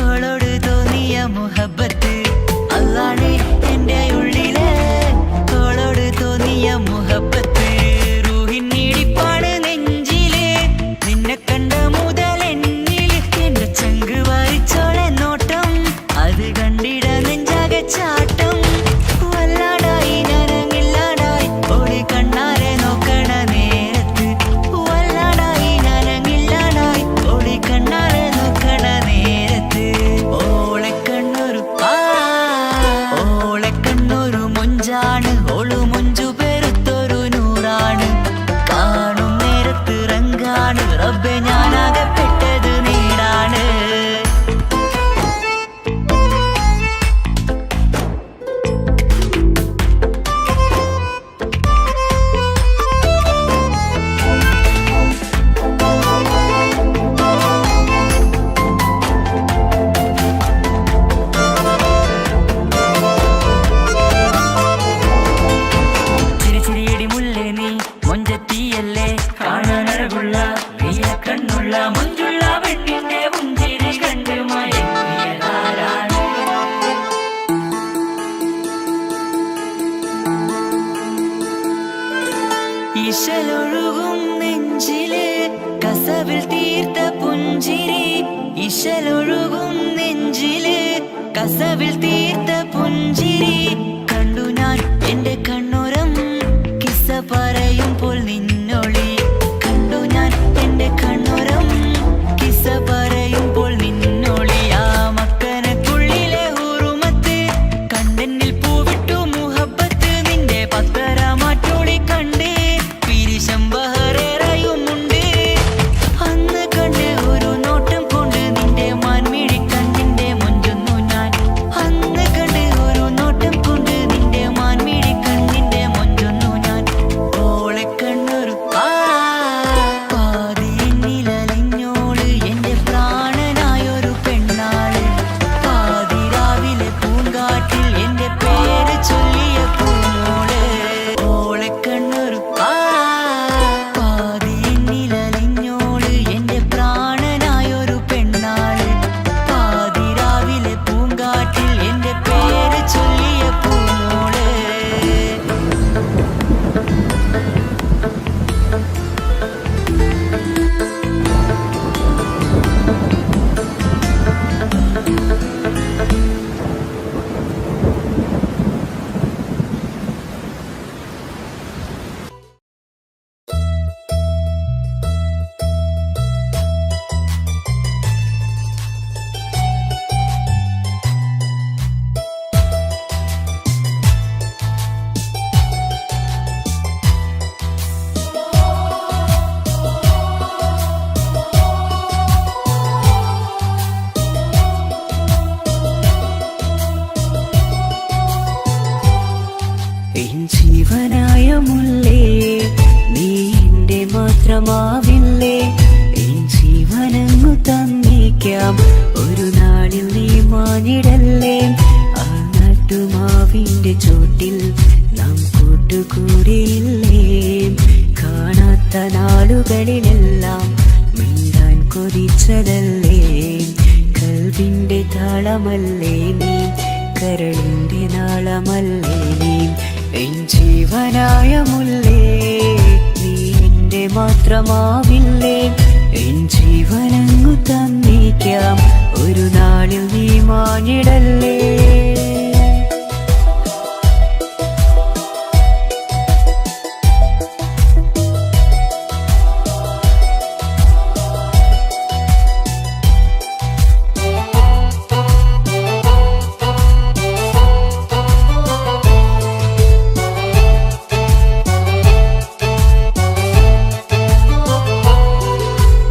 അവളോട് തോന്നിയ മുഹബത്ത്. അതാണ് എന്റെ ഉള്ളില് അവളോട് തോന്നിയ മുഹബത്ത്. റൂഹിന്നിടിപ്പാണ് നെഞ്ചില്, നിന്നെ കണ്ട മുതൽ എന്നില്. എന്റെ ചങ്ക് വാരിച്ചോളെ നോട്ടം, അത് കണ്ടിട നെഞ്ചാകെ ചാട്ടം. വല്ലാടായി നനങ്ങില്ലാടായി ഓടി കണ്ണാരെ നോക്കണ നേരത്ത്. വല്ലാടായി നനങ്ങില്ലാടായി ഓടി കണ്ണാരെ നോക്കണ നേരത്ത്. ഓളെ കണ്ണൊരു ഓളെ കണ്ണൊരു മൊഞ്ചാണ്, ഓളു മൊഞ്ചു പെരുത്തൊരു നൂറാണ്. കാണും നേരത്ത് റങ്കാണ്, റബ്ബെ ഞാനാകപ്പെട്ടത് നേരാണ്. ചിരിച്ചിരിയടി മുല്ലേ നീ മൊഞ്ചത്തിയല്ലേ, കാണാനഴകുള്ള നീയ കണ്ണുള്ള മൊഞ്ചുള്ള പെണ്ണിന്റെ പുഞ്ചിരി കണ്ട് മയങ്ങിയതാരാണ്. ഈശലൊഴുകും നെഞ്ചിലെ കസവിൽ തീർത്ത പുഞ്ചിരി ഇശലൊഴുകും നെഞ്ചില് കസവിൽ തീർത്ത പുഞ്ചിരി കണ്ടു ഞാൻ എന്റെ കണ്ണുരം കിസ്സ പറയുമ്പോൾ നിന്നൊളി കണ്ടു ഞാൻ എന്റെ കണ്ണുരം കിസ്സ പറയുമ്പോൾ നിന്നൊളി ആ മക്കനക്കുള്ളിലെ ഹുറുമത്ത് കണ്ടെന്നിൽ പൂവിട്ടു മുഹബത്ത് നിന്റെ പത്തര മാറ്റൊളി കണ്ട് പിരിശം ബഹറേറയുമുണ്ട് അന്ന് കണ്ട് ഒരു നോട്ടം കൊണ്ട് നിന്റെ മാൻമിഴി കണ്ണിന്റെ മുഞ്ചൊന്നു ഞാൻ അന്ന് കണ്ട് ഒരു നോട്ടം കൊണ്ട് നിന്റെ മാൻമിഴി കണ്ണിന്റെ മുഞ്ചൊന്നു ഞാൻ ഓളെ കണ്ണൊരു പാതി എന്നിലലിഞ്ഞോള് എന്റെ പ്രാണനായൊരു പെണ്ണാള് പാതി രാവിലെ പൂങ്കാട്ടിൽ എന്റെ പേര് ചൊല്ലിയ പൂമോള് ഓളെ കണ്ണൊരു പാതി എന്നിലലിഞ്ഞോള് എന്റെ പ്രാണനായൊരു പെണ്ണാള് പാതി രാവിലെ പൂങ്കാട്ടിൽ എന്റെ പേര് ചൊല്ലിയ പൂമോള് എൻ ജീവനായ മുല്ലേ നീ എന്റെ മാത്രമാവില്ലേ എൻ ജീവനങ്ങു തന്നേക്കാം ഒരു നാളിൽ നീ മാഞ്ഞിടല്ലേ ആ നട്ടുമാവിന്റെ ചോട്ടിൽ നാം കൂട്ടുകൂടിയില്ലേ കാണാത്ത നാളുകളിലെല്ലാം മിണ്ടാൻ കൊതിച്ചതല്ലേ കൽവിന്റെ താളമല്ലേ നീ കരളിന്റെ നാളമല്ലേ നീ എൻ ജീവനായ മുല്ലേ നീ എന്റെ മാത്രമാവില്ലേ എൻ ജീവനങ്ങു തന്നേക്കാം ഒരു നാളിൽ നീ മാഞ്ഞിടല്ലേ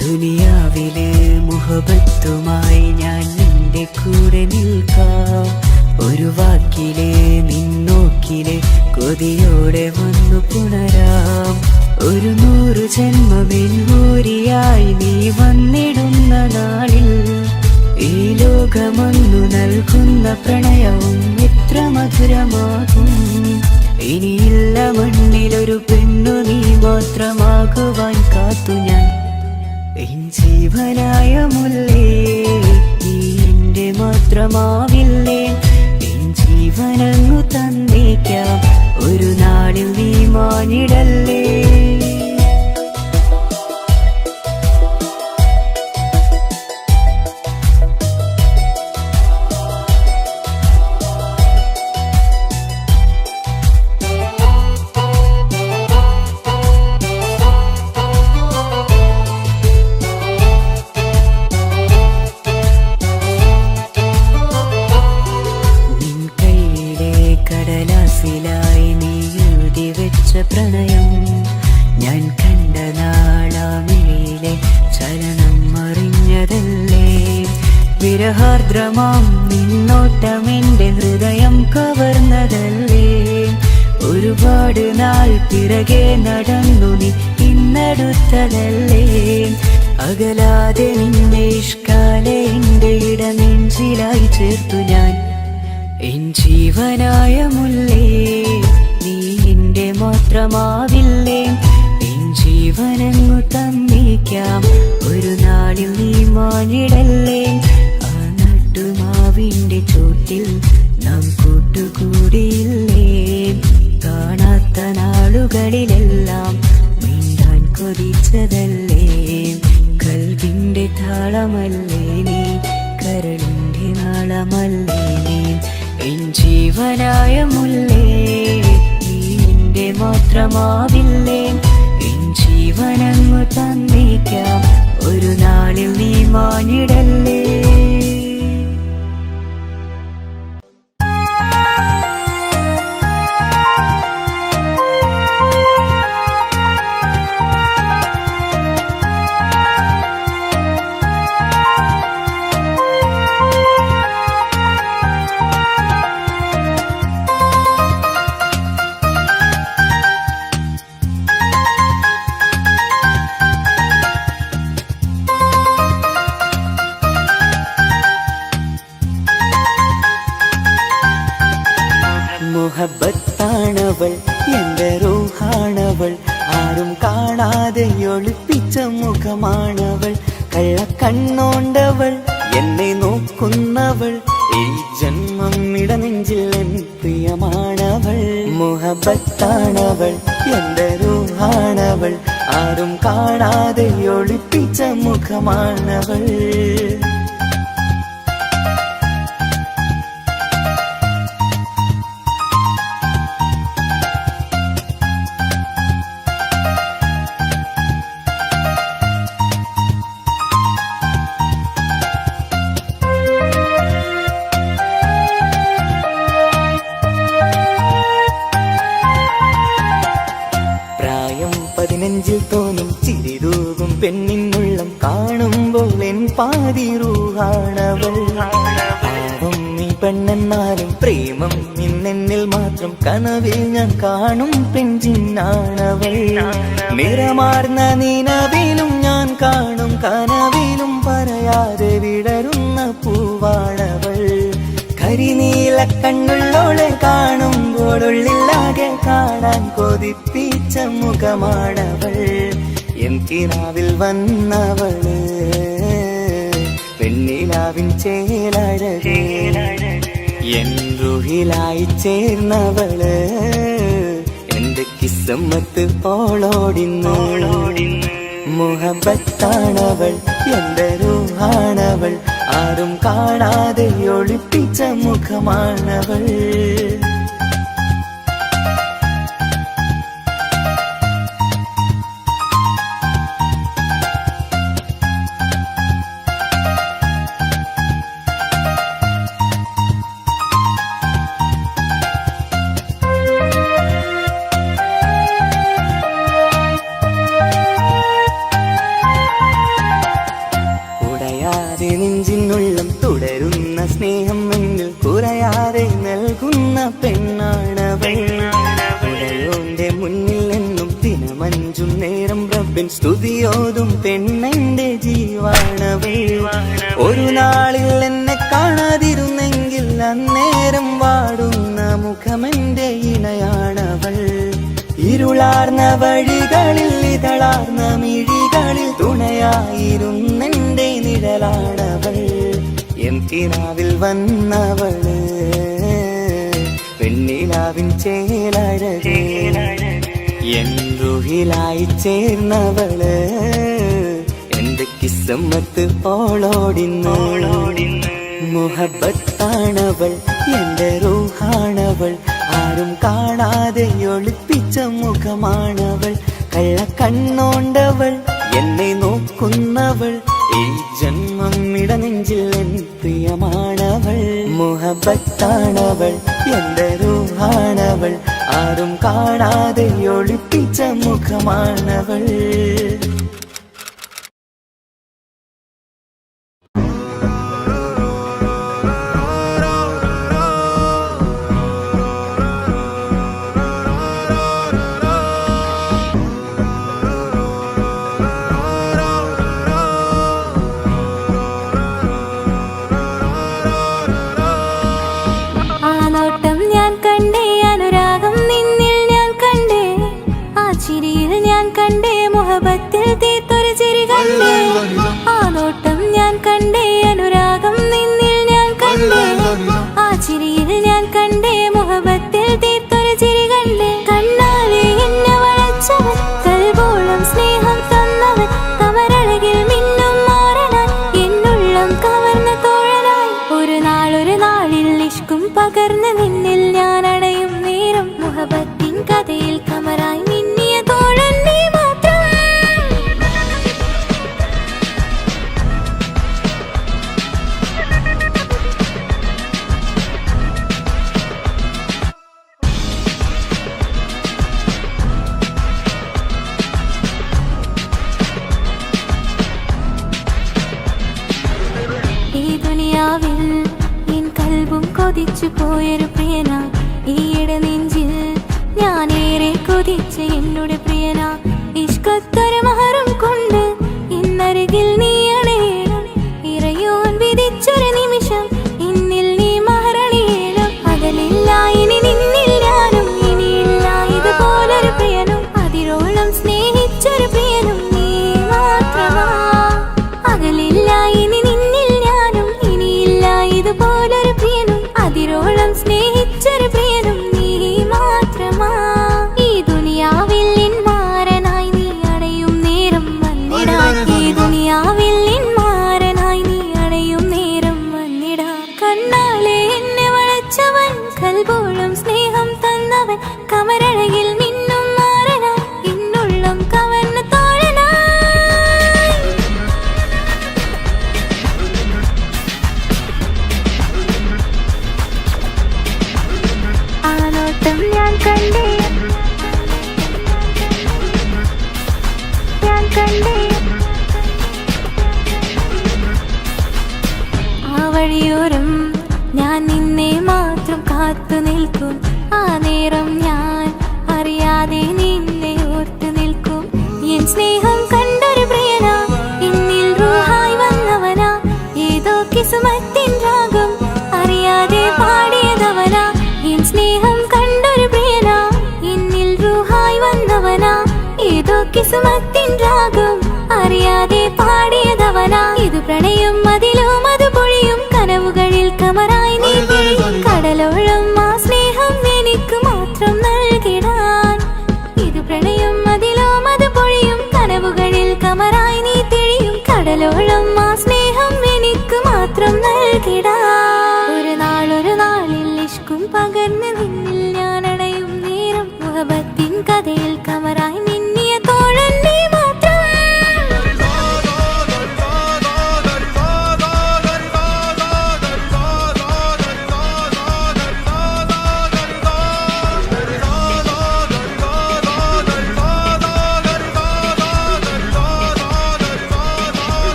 ദുനിയാവിലെ മുഹബത്തുമായി ഞാൻ നിന്റെ കൂടെ നിൽക്കാം ഒരു വാക്കിലെ നിന്നോക്കിലെ കൊതിയോടെ വന്നു പുണരാം ഒരു 100 ജന്മമെന്നൂരിയായി നീ വന്നിടുന്ന നാളിൽ ഈ ലോകമൊന്നു നൽകുന്ന പ്രണയവും എത്ര മധുരമാകും ഇനിയില്ല മണ്ണിലൊരു പെണ്ണു നീ മാത്രമാകുവാൻ കാത്തു ഞാൻ എൻ ജീവനായ മുല്ലേ നീ എന്റെ മാത്രമാവില്ലേ എൻ ജീവനങ്ങു തന്നേക്കാം ഒരു നാളിൽ നീ മാഞ്ഞിടല്ലേ കടലാസിലായി നീ എഴുതി വെച്ച പ്രണയം ഞാൻ കണ്ട നാളാമിഴിയിലെ ചലനം അറിഞ്ഞതല്ലേ വിരഹാർദ്രമാം നിന്നോട്ടം എന്റെ ഹൃദയം കവർന്നതല്ലേ ഒരുപാട് നാൾ പിറകെ നടന്നു നീ ഇന്നടുത്തതല്ലേ അകലാതെ നിന്നെ ഇഷ്കാലെ എന്റെ ഇടനെഞ്ചിലായി ചേർത്തു ഞാൻ എൻ ജീവനായ മുല്ലേ നീ എന്റെ മാത്രമാവില്ലേ എൻ ജീവനങ്ങു തന്നേക്കാം ഒരു നാളിൽ നീ മാഞ്ഞിടല്ലേ ആ നട്ടുമാവിന്റെ ചോട്ടിൽ നാം കൂട്ടുകൂടിയില്ലേ കാണാത്ത നാളുകളിലെല്ലാം മിണ്ടാൻ കൊതിച്ചതല്ലേ കരളിൻ്റെ താളമല്ലേ നീ, കരളിൻ്റെ നാളമല്ലേ നീ, എൻ ജീവനായ മുല്ലേ നീ എൻ്റെ മാത്രമാവില്ലേ, എൻ ജീവനങ്ങു തന്നേക്കാം ഒരു നാളിൽ നീ മാഞ്ഞിടല്ലേ. മുഹബത്താണവൾ എൻ്റെ റൂഹാണവൾ, ആരും കാണാതെ ഒളിപ്പിച്ച മുഖമാണവൾ, കള്ളക്കണ്ണോണ്ടവൾ എന്നെ നോക്കുന്നവൾ, ഈ ജന്മം ഇടനെഞ്ചിൽ എൻ പ്രിയമാണവൾ. മുഹബത്താണവൾ എൻ്റെ റൂഹാണവൾ, ആരും കാണാതെ ഒളിപ്പിച്ച മുഖമാണവൾ. നെഞ്ചിൽ തോന്നും ചിരിതൂകും പെണ്ണിനുള്ളം കാണുമ്പോൾ എൻ പാതി റൂഹാണവൾ. പാവം നീ പെണ്ണെന്നാലും പ്രേമം നിന്നെന്നിൽ മാത്രം, കനവിൽ ഞാൻ കാണും പെഞ്ചിന്നാണവൾ. നിറമാർന്ന നിലവിലും ഞാൻ കാണും കനവിലും പറയാതെ വിടരുന്ന പൂവാണവൾ. കരിനീല കണ്ണുള്ളോളെ കാണുമ്പോഴുള്ളിലാകെ കാണാൻ കൊതിപ്പിച്ച മുഖമാണവൾ. എൻ കിനാവിൽ വന്നവള് പെണ്ണിലാവിൻ ചേലഴകേ, എൻ റുഹിലായി ചേർന്നവള് എന്റെ കിസ്മത്ത് ഓളോടിന്നോളോടി. മുഹബത്താണവൾ എൻ്റെ റൂഹാണവൾ, ആരും കാണാതെ ഒളിപ്പിച്ച മുഖമാണവൾ. നെഞ്ചിനുള്ളം തുടരുന്ന സ്നേഹം എന്നിൽ കുറയാതെ നൽകുന്ന പെണ്ണാണവൾ. ഉടയോന്റെ മുന്നിൽ എന്നും ദിനമഞ്ചും നേരം റബ്ബിൻ സ്തുതിയോതും പെണ്ണെന്റെ ജീവാണവൾ. ഒരു നാളിൽ എന്നെ കാണാതിരുന്നെങ്കിൽ അന്നേരം വാടുന്ന മുഖമെന്റെ ഇണയാണവൾ. ഇരുളാർന്ന വഴികളിൽ ഇതളാർന്ന മിഴികളിൽ തുണയായിരുന്നെന്റെ നിഴലാണവൾ. എൻ കിനാവിൽ വന്നവള് പെണ്ണിലാവിൻ ചേലഴകേ, എൻ റുഹിലായി ചേർന്നവള് എന്റെ കിസ്മത്ത് ഓളോടിന്നോളോടി. മുഹബത്താണവൾ എൻ്റെ റൂഹാണവൾ, ആരും കാണാതെ ഒളിപ്പിച്ച മുഖമാണവൾ. കള്ളക്കണ്ണോണ്ടവൾ എന്നെ നോക്കുന്നവൾ, ഈ ജന്മം ഇടനെഞ്ചിൽ എൻ പ്രിയമാണവൾ. മുഹബത്താണവൾ എൻ്റെ റൂഹാണവൾ, ആരും കാണാതെ ഒളിപ്പിച്ച മുഖമാണവൾ. മുഹബത്തിൽ തീർത്തൊരു ചിരി കണ്ടേ, ആ നോട്ടം ഞാൻ കണ്ടേ, അനുരാഗം നിന്നിൽ ഞാൻ കണ്ടേ, ആ ചിരിയിൽ ഞാൻ കണ്ടേ, മുഹബത്തിൽ തീർത്തൊരു ചിരി കണ്ടേ. കണ്ണാലെ എന്നെ വളച്ചവൻ, കൽബോളം സ്നേഹം തന്നവൻ, കമരഴകിൽ മിന്നും മാറണ കൊതിച്ചു പോയൊരു പ്രിയന ഈയിടെ നെഞ്ചിൽ ഞാനേറെ കൊതിച്ച എന്നോട് പ്രിയന ഇഷ്കത്തൊരു മഹറും കൊണ്ട് ഇന്നരികിൽ നീ അണയണം ഇറയോൻ വിധിച്ചൊരു നിമിഷം ഇന്നിൽ നീ മഹറണിയേണം അകലില്ല ഇനി നിന്നിൽ ഞാനും ഇനിയില്ല ഇതുപോലൊരു പ്രിയനും അതിരോളം സ്നേഹിച്ചൊരു പ്രിയനും നീ മാത്രമാ അകലില്ല ഇനി നിന്നിൽ ഞാനും ഇനിയില്ല ഇതുപോലൊരു പ്രിയനും അതിരോളം സ്നേഹിച്ചൊരു പ്രിയനും നീ മാത്രമാ ഈ ദുനിയാവിൽ മാരനായി നീ അടയും നേരം വന്നിടാൻ ഈ ദുനിയാവിൽ മാരനായി നീ അടയും നേരം വന്നിടാ കണ്ണാലെ എന്നെ വളച്ചവൻ കൽബോളം സ്നേഹം തന്നവൻ കമരഴകിൽ മിന്നും മാറനാ ഇന്നുള്ളം കവർന്ന തോഴനായി ആ നോട്ടം ഞാൻ കണ്ടേ ആ വഴിയോരം ഞാൻ നിന്നെ മാത്രം കാത്തു നിൽക്കും ആ നേരം ഞാൻ അറിയാതെ നിന്നെ ഓർത്തു നിൽക്കും എൻ സ്നേഹം കണ്ടൊരു പ്രിയന എന്നിൽ റൂഹായി വന്നവനാ ഏതോ കിസുമത്തിൻ രാഗം അറിയാതെ പാടിയതവനാ എൻ സ്നേഹം കണ്ടൊരു പ്രിയന എന്നിൽ റൂഹായി വന്നവനാ ഏതോ കിസുമത്തിൻ രാഗം അറിയാതെ പാടിയതവനാ ഇത് പ്രണയം അതിലും അത് പൊഴിയും കനവുകളിൽ കമറായി നീ പിഴിയും കടലോളം ആ സ്നേഹം എനിക്ക് മാത്രം നൽകിടാൻ ഇത് പ്രണയം അതിലും അത് പൊഴിയും കനവുകളിൽ കമറായി നീ തിഴിയും കടലോളം ആ സ്നേഹം എനിക്ക് മാത്രം നൽകിടാൻ ഒരു നാളിൽ ഇഷ്കും പകർന്ന് നിന്നിൽ ഞാൻ അടയും നേരം മുഹബത്തിൻ കഥയിൽ കമറായി നിന്നിയ തോഴൻ നീ മാത്രം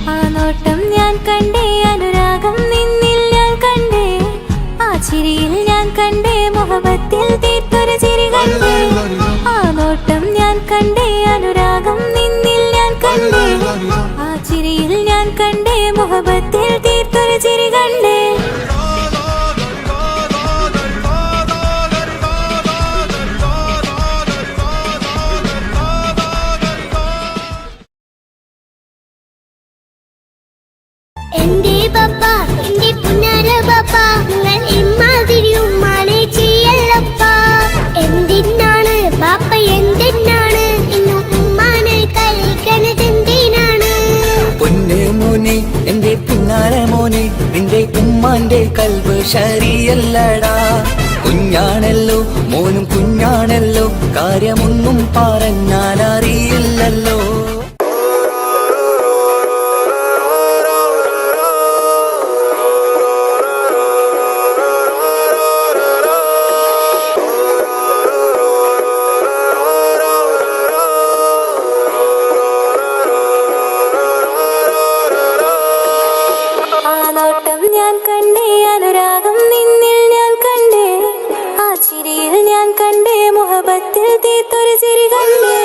ആ നോട്ടം ഞാൻ കണ്ടേ അനുരാഗം നിന്നിൽ ഞാൻ കണ്ടേ ആ ചിരിയിൽ ഞാൻ കണ്ടേ മുഹബത്തിൽ തീർത്തൊരു ചിരി കണ്ടേ ആ നോട്ടം ഞാൻ കണ്ടേ അനുരാഗം നിന്നിൽ ഞാൻ കണ്ടേ ആ ചിരിയിൽ ഞാൻ കണ്ടേ മുഹബത്തിൽ തീർത്തൊരു ചിരി കണ്ടേ എന്റെ പപ്പ എന്റെ പുന്നാര പപ്പ നിങ്ങൾ ഇമ്മാതിരി ഉമ്മാനെ ചെയ്യല്ലപ്പ എന്തിനാണ് പാപ്പ എന്തിനാണ് ഇന്നു ഉമ്മാനെ കളിക്കണതെന്തിനാണ് പൊന്നു മോനെ എന്റെ പിന്നാര മോനെ നിന്റെ ഉമ്മാന്റെ കൽബ് ശരിയല്ലടാ കുഞ്ഞാണല്ലോ മോനും കുഞ്ഞാണല്ലോ കാര്യമൊന്നും പറഞ്ഞാൽ അറിയില്ലല്ലോ ആ നോട്ടം ഞാൻ കണ്ടേ അനുരാഗം നിന്നിൽ ഞാൻ കണ്ടേ ആ ചിരിയിൽ ഞാൻ കണ്ടേ മുഹബത്തിൽ തീർത്തൊരു ചിരി കണ്ടേ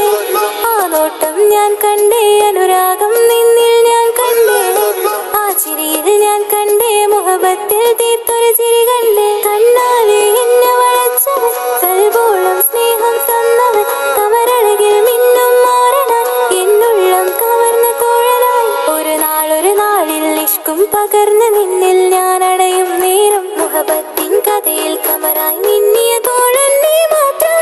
ആ നോട്ടം ഞാൻ കണ്ടേ അനുരാഗം നിന്നിൽ ഞാൻ കണ്ടേ ആ ചിരിയിൽ ഞാൻ കണ്ടേ മുഹബത്തിൽ തീർത്തൊരു ചിരി കണ്ടേ കണ്ണാലെ എന്നെ വളച്ചവൻ കൽബോളം സ്നേഹം തന്നവൻ കമരഴകിൽ മിന്നും മാറനാൻ എന്നുള്ളം കവർന്ന തോഴനായി ഒരു നാളിൽ ഇഷ്കും പകർന്ന് നിന്നിൽ ഞാൻ അടയും നേരം മുഹബത്തിൻ കഥയിൽ കമറായി നിന്നിയ തോഴൻ നീ മാത്രം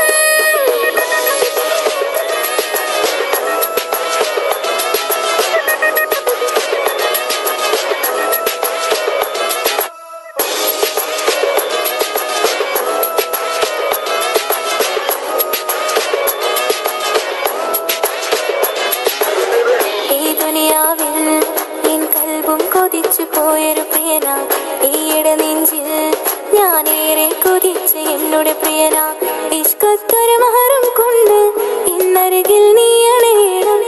ഈ ദുനിയാവിൽ എൻ കൽബും കൊതിച്ചു പോയൊരു പ്രിയന ഈയിടെ നെഞ്ചിൽ ഞാനേറെ കൊതിച്ച എന്നോട് പ്രിയന ഇഷ്കത്തൊരു മഹറും കൊണ്ട് ഇന്നരികിൽ നീ അണയണം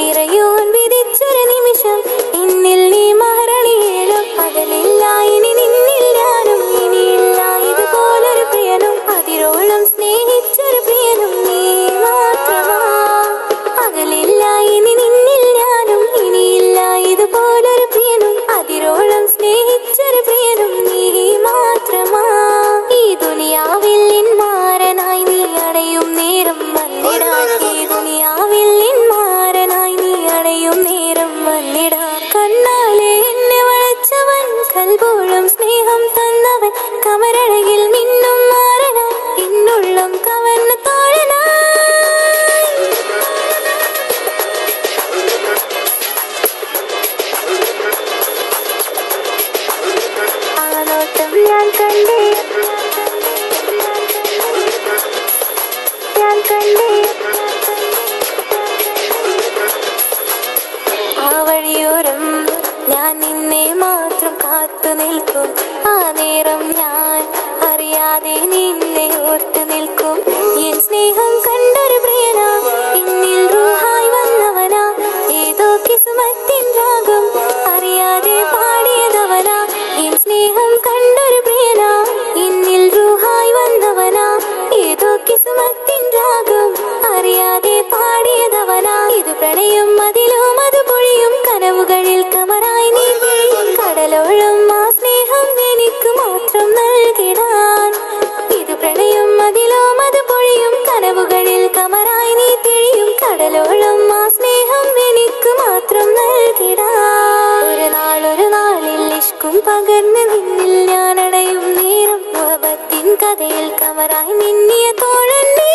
ഇറയോൻ വിധിച്ചൊരു നിമിഷം ഇന്നിൽ നീ മഹറണിയേലും പകലില്ല ഞാൻ കണ്ടേ ആ വഴിയോരം ഞാൻ നിന്നെ മാത്രം കാത്തു നിൽക്കും ആ നേരം ഞാൻ അറിയാതെ നിന്നെ ഓർത്തു നിൽക്കും എൻ സ്നേഹം കണ്ടൊരു പ്രിയനാ എന്നിൽ റൂഹായി വന്നവനാ ഏതോ കിസ്മത്തിൻ രാഗം അറിയാതെ പാടിയതവനാ എൻ സ്നേഹം കണ്ടൊരു പ്രിയനാ എന്നിൽ റൂഹായി വന്നവനാ ഏതോ കിസ്മത്തിൻ രാഗം അറിയാതെ പാടിയതവനാ ഇത് പ്രണയം അതിലും അത് പൊഴിയും കനവുകളിൽ കമറായി നീ കടലോളം ആ സ്നേഹം എനിക്ക് മാത്രം നൽകിടാൻ ഇത് പ്രണയം അതിലും അത് പൊഴിയും കനവുകളിൽ കമറായി നീ തിഴിയും കടലോളം ആ സ്നേഹം എനിക്ക് മാത്രം നൽകിടാൻ ഒരു നാളിൽ ഇഷ്കും പകർന്ന് നിന്നിൽ ഞാൻ അടയും നേരം മുഹബത്തിൻ കഥയിൽ കമറായി മിന്നിയ തോഴൻ നീ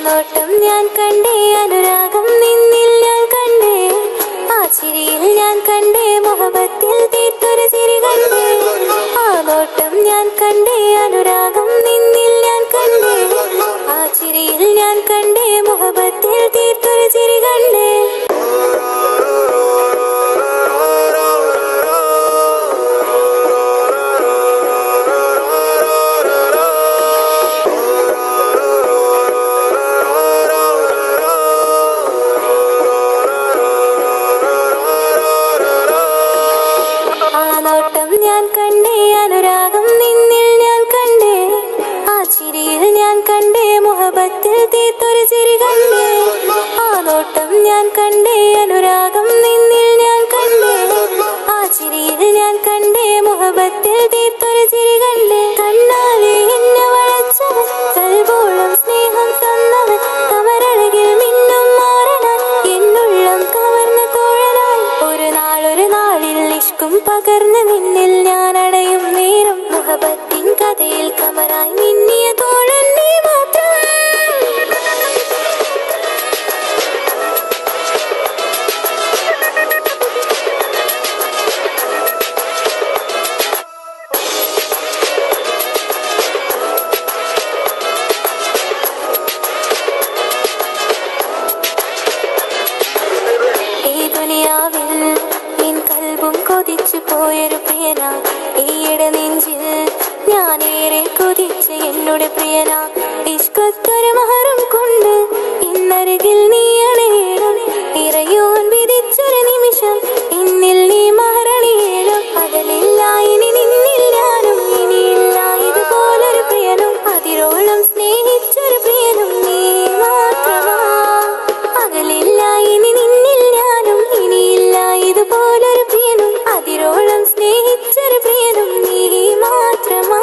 മാത്രം ഞാൻ കണ്ടേ അനുരാഗം നിന്നിൽ ഞാൻ കണ്ടേ ആ ചിരിയിൽ ഞാൻ കണ്ടേ മുഹബത്തിൽ തീർത്തൊരു ചിരി കണ്ടേ ആ നോട്ടം ഞാൻ കണ്ടേ അനുരാഗം നിന്നിൽ ഞാൻ കണ്ടേ ആ ചിരിയിൽ ഞാൻ കണ്ടേ മുഹബത്തിൽ തീർത്തൊരു ചിരി കണ്ടേ ഞാൻ കണ്ടേ അനുരാഗം നിന്നിൽ ഞാൻ കണ്ടേ ആ ചിരിയിൽ ഞാൻ കണ്ടേ മുഹബത്തിൽ തീർത്തൊരു ചിരി കണ്ടേ ആ നോട്ടം ഞാൻ കണ്ടേ അനുരാഗം നിന്നിൽ ഞാൻ കണ്ടേ ആ ചിരിയിൽ ഞാൻ കണ്ടേ മുഹബത്തിൽ തീർത്തൊരു ചിരി കണ്ടേ കണ്ണാലെ എന്നെ വളച്ചവൻ കൽബോളം സ്നേഹം തന്നവൻ കമരഴകിൽ മിന്നും മാറനാൻ എന്നുള്ളം കവർന്ന തോഴനായി ഒരു നാളിൽ ഇഷ്കും പകർന്ന് നിന്നിൽ ഞാൻ അടയും നേരം മുഹബത്തിൻ കഥയിൽ കമറായി മിന്നിയ തോഴൻ നീ മാത്രം ഈ ദുനിയാവിൽ എൻ കൽബും കൊതിച്ചു പോയൊരു പ്രിയനാ ഈയിടെ നെഞ്ചിൽ ഞാനേറെ കൊതിച്ച് എന്നോട് പ്രിയനാ ഇഷ്കത്തൊരു മഹറും കൊണ്ട് ഇന്നരികിൽ നീ അണയേണം ഇറയോൻ വിധിച്ചൊരു നിമിഷം ഇന്നിൽ നീ മഹറണിയേണം പകലില്ല ഇനി നിന്നിൽ ഞാനും ഇനിയില്ല ഇതുപോലൊരു പ്രിയനും അതിരോളം സ്നേഹിച്ചൊരു പ്രിയനും നീ മാത്രമാ പകലില്ല ഇനി നിന്നിൽ ഞാനും ഇനിയില്ല ഇതുപോലൊരു പ്രിയനും അതിരോളം സ്നേഹിച്ചൊരു പ്രിയനും നീ മാത്രമാ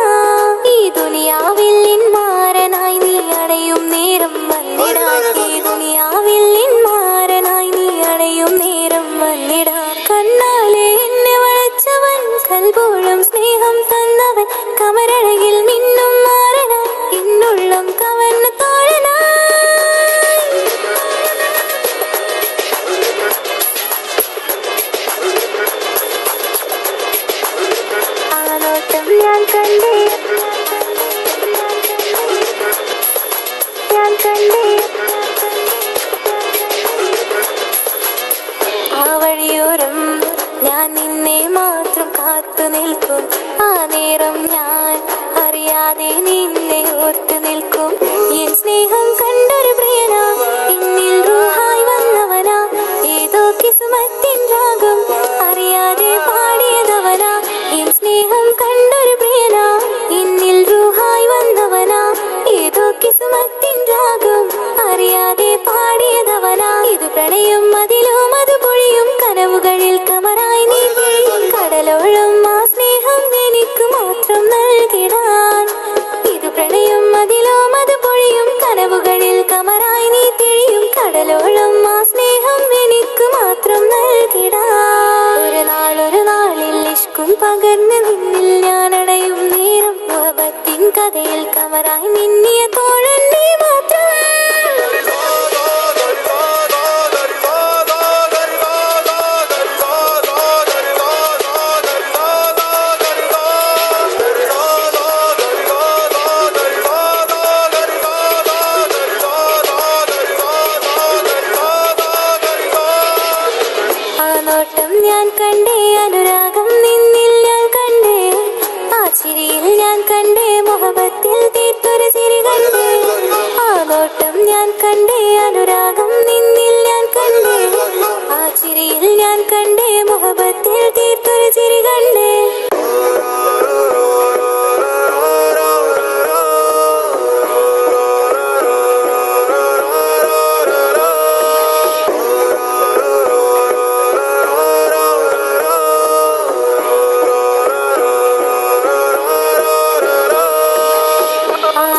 ഈ ദുനിയാവിൽ മാരനായി നീ അടയും നേരം വന്നിടാൻ ഈ ദുനിയാവിൽ മാരനായി നീ അടയും നേരം വന്നിടാൻ കണ്ണാലെ എന്നെ വളച്ചവൻ കൽബോളം സ്നേഹം തന്നവൻ കമരഴകിൽ മിന്നും മാറനാൻ എന്നുള്ളം കവർന്ന തോഴനായി ആ നോട്ടം ഞാൻ കണ്ടേ ഞാൻ കണ്ടേ ആ വഴിയോരം ഞാൻ നിന്നെ മാത്രം കാത്തു നിൽക്കും ആ നേരം ഞാൻ അറിയാതെ നിന്നെ ഓർത്തു നിൽക്കും എൻ സ്നേഹം കണ്ടൊരു പ്രിയനാ എന്നിൽ റൂഹായി വന്നവനാ ഏതോ കിസ്മത്തിൻ രാഗം അറിയാതെ പാടിയതവനാ എൻ സ്നേഹം കണ്ടൊരു പ്രിയനാ എന്നിൽ റൂഹായി വന്നവനാ ഏതോ കിസ്മത്തിൻ രാഗം അറിയാതെ പാടിയതവനാ ഇത് പ്രണയം അതിലും അത് പൊഴിയും കനവുകളിൽ കമറായി നീ കടലോളം ആ സ്നേഹം എനിക്ക് മാത്രം നൽകിടാൻ ഇത് പ്രണയം അതിലും അത് പൊഴിയും കനവുകളിൽ കമറായി നീ തിഴിയും കടലോളം ആ സ്നേഹം എനിക്ക് മാത്രം നൽകിടാൻ ഒരു നാളിൽ ഇഷ്കും പകർന്ന് നിന്നിൽ ഞാൻ അടയും നോട്ടം ഞാൻ കണ്ടേ അനുരാഗം നിന്നിൽ ഞാൻ കണ്ടേ ആ ചിരിയിൽ ഞാൻ കണ്ടേ മുഹബത്തിൽ തീർത്തൊരു ചിരി കണ്ടേ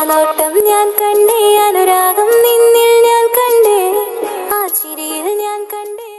നോട്ടം ഞാൻ കണ്ടേ അനുരാഗം നിന്നിൽ ഞാൻ കണ്ടേ ആ ചിരിയിൽ ഞാൻ കണ്ടേ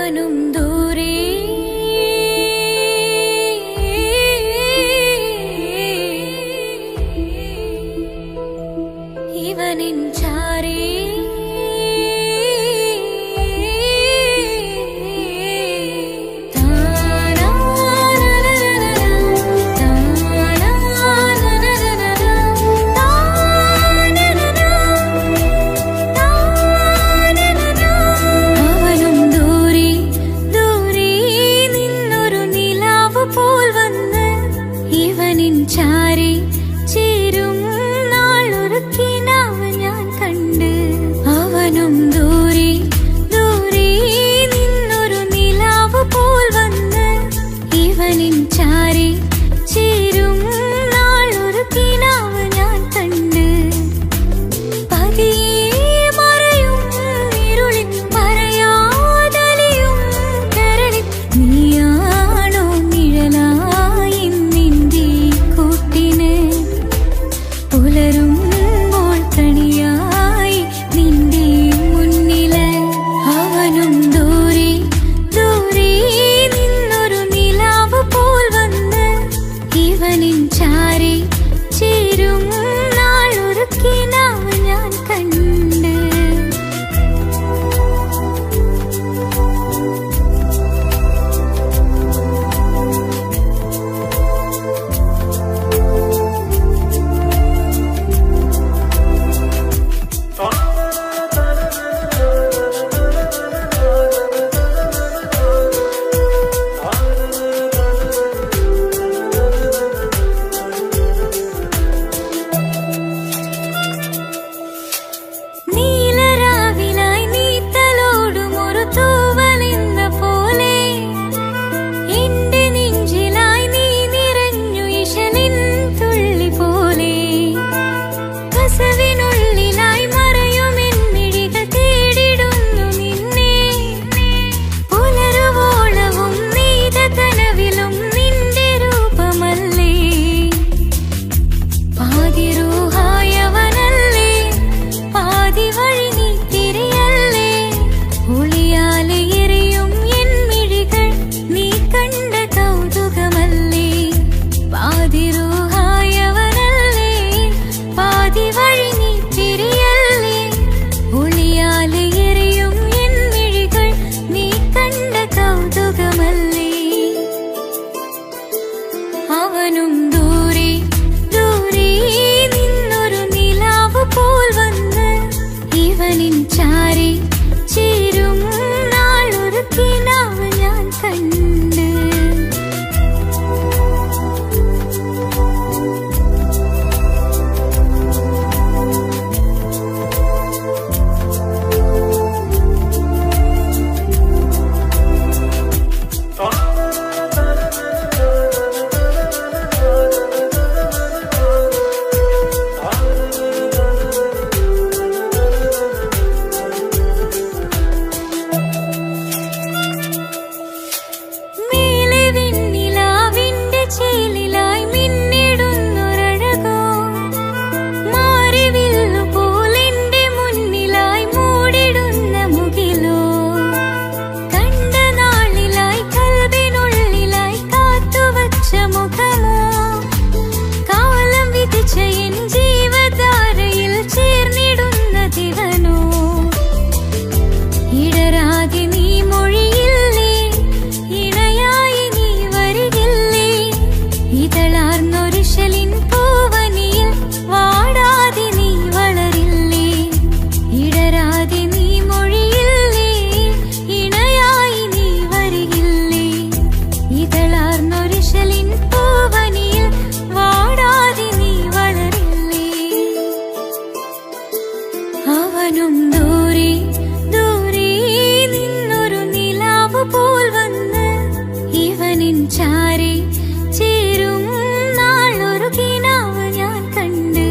അവനും ദൂരെ ഇവനിൻ ചാരേ അവനും ദൂരെ ദൂരെ നിന്നൊരു നിലാവ് പോൽ വന്ന് ഇവനിൻ ചാരേ ചേരും നാളൊരു കിനാവ് ഞാൻ കണ്ട്. അവനും ദൂരെ ദൂരെ നിന്നൊരു നിലാവ് പോൽ വന്ന് ഇവനിൻ ചാരേ ചേരും നാളൊരു കിനാവ് ഞാൻ കണ്ട്. പതിയെ മറയും ഇരുളിൽ പറയാതലിയും കരളിൽ നീയാണോ നിഴലായി നിന്റെ കൂട്ടിന് പുലരുമ്പോൾ കണിയായി നിന്റെ മുന്നില്. അവനും ദൂരെ ദൂരെ നിന്നൊരു നിലാവ് പോൽ വന്ന് ഇവനിൻ ചാരേ ചേരും നാളൊരു കിനാവ് ഞാൻ കണ്ട്. നീലരാവിലായി നീ തലോടും ഒരു തൂവലെന്ന പോലെ എന്റെ നെഞ്ചിലായി നീ നിറഞ്ഞു ഇശലിൻ തുള്ളി പോലെ. കസവിനുള്ളിലായി മറയുമെൻ മിഴികൾ തേടിടുന്നു നിന്നെ. പുലരുവോളവും നെയ്ത കനവിലും നിന്റെ രൂപമല്ലേ. പാതിരൂഹായവനല്ലേ പാതി വഴി നീ തിരിയല്ലേ. ഒളിയാലെ എറിയും എൻ മിഴികൾ നീ കണ്ട കൗതുകമല്ലേ. പാതിരൂഹായവനല്ലേ പാതി വഴി നീ തിരിയല്ലേ. ഒളിയാലെ എറിയും എൻ മിഴികൾ നീ കണ്ട കൗതുകമല്ലേ. അവനും ദൂരെ ദൂരെ നിന്നൊരു നിലാവ് പോൽ വന്ന് ഇവനിൻ ചാരേ ചേരും നാളൊരു കിനാവ് ഞാൻ കണ്ട്. മേലെ വെണ്ണിലാവിന്റെ ചേലിലായി മിന്നിടുന്നൊരഴകോ. മാറിവില്ലു പോലെന്റെ മുന്നിലായി മൂടിടുന്ന മുകിലോ. കണ്ട നാളിലായി കൽവിനുള്ളിലായി കാത്തുവച്ച മുഖമോ. കാലം വിധിച്ച എൻ ജീവധാരയിൽ ചേർന്നിടുന്ന ദിവനോ. ഇടരാതെ നീ മൊഴിയില്ലേ ഇണയായി നീ വരികില്ലേ. ഇതളാർന്നൊരിശലിൻ പൂവനിയിൽ വാടാതെ നീ വളരില്ലേ. ഇടരാതെ നീ മൊഴിയില്ലേ ഇണയായി നീ വരികില്ലേ. ഇതളാർന്നൊരിശലിൻ പൂവനിയിൽ വാടാതെ നീ വളരില്ലേ. അവനും ദൂരെ ദൂരെ നിന്നൊരു നിലാവ് പോൽ വന്ന് ഇവനിൻ ചാരേ ചേരും നാളൊരു കിനാവ് ഞാൻ കണ്ട്.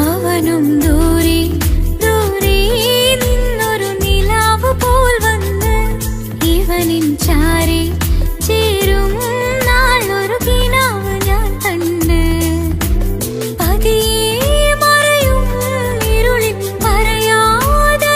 അവനും ദൂരെ ദൂരെ നിന്നൊരു നിലാവ് പോൽ വന്ന് ഇവനിൻ ചാരേ ചേരും നാളൊരു കിനാവ് ഞാൻ കണ്ട്. പതിയെ മറയും ഇരുളിൽ പറയാതെ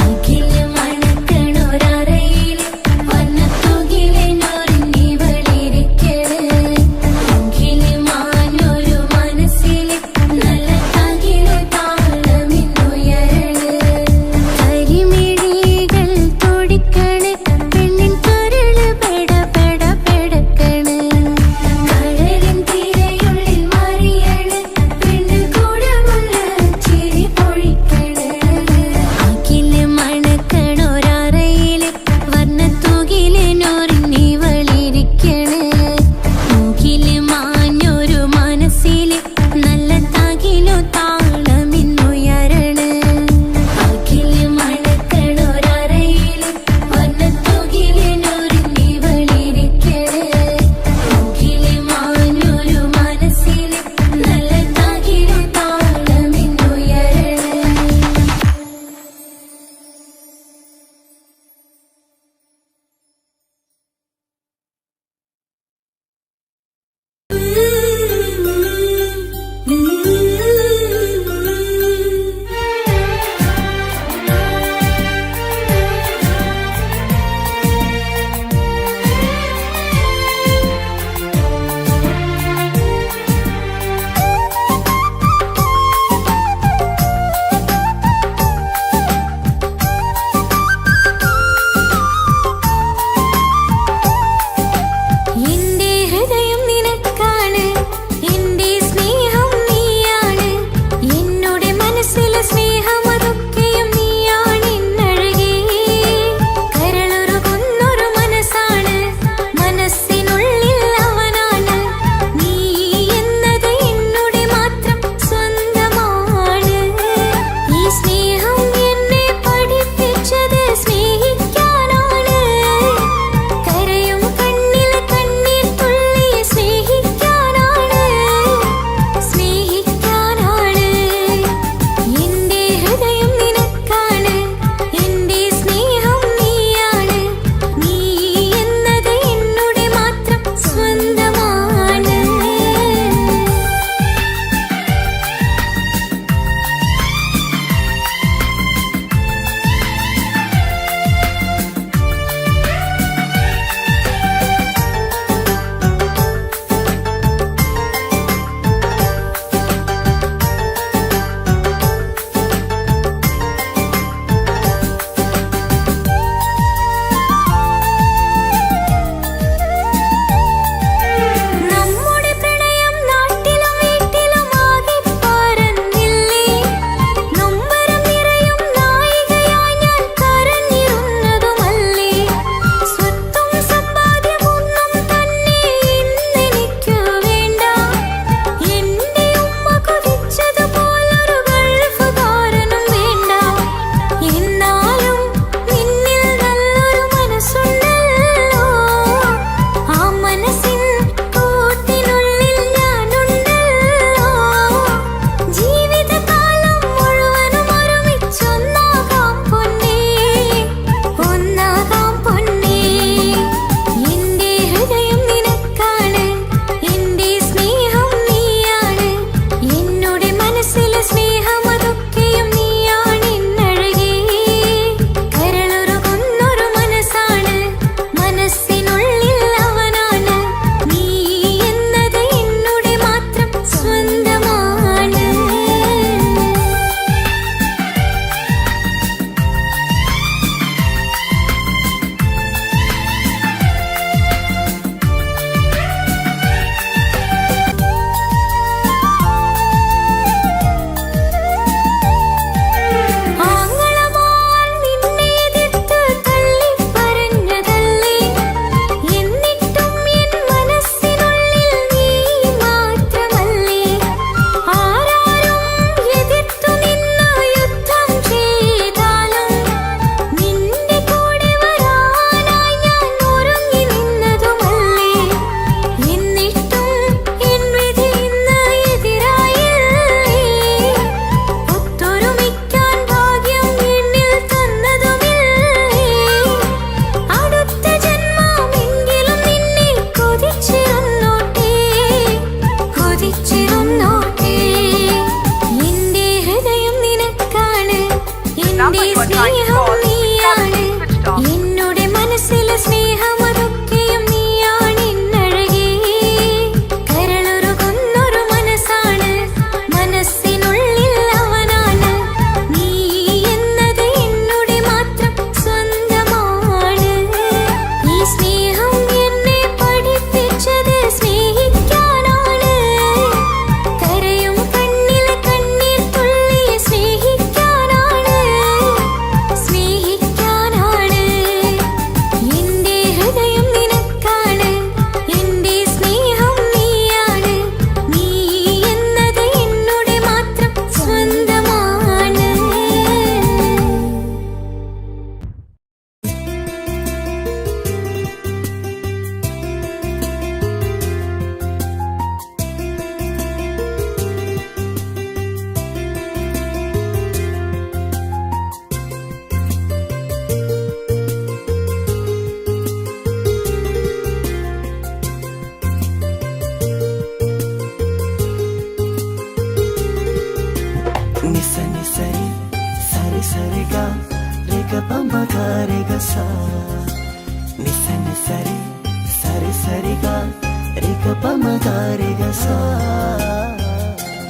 അഖില മണക്കണൊരറയിൽ വന്ന തൂകിലെ നോറിഞ്ഞിവൾ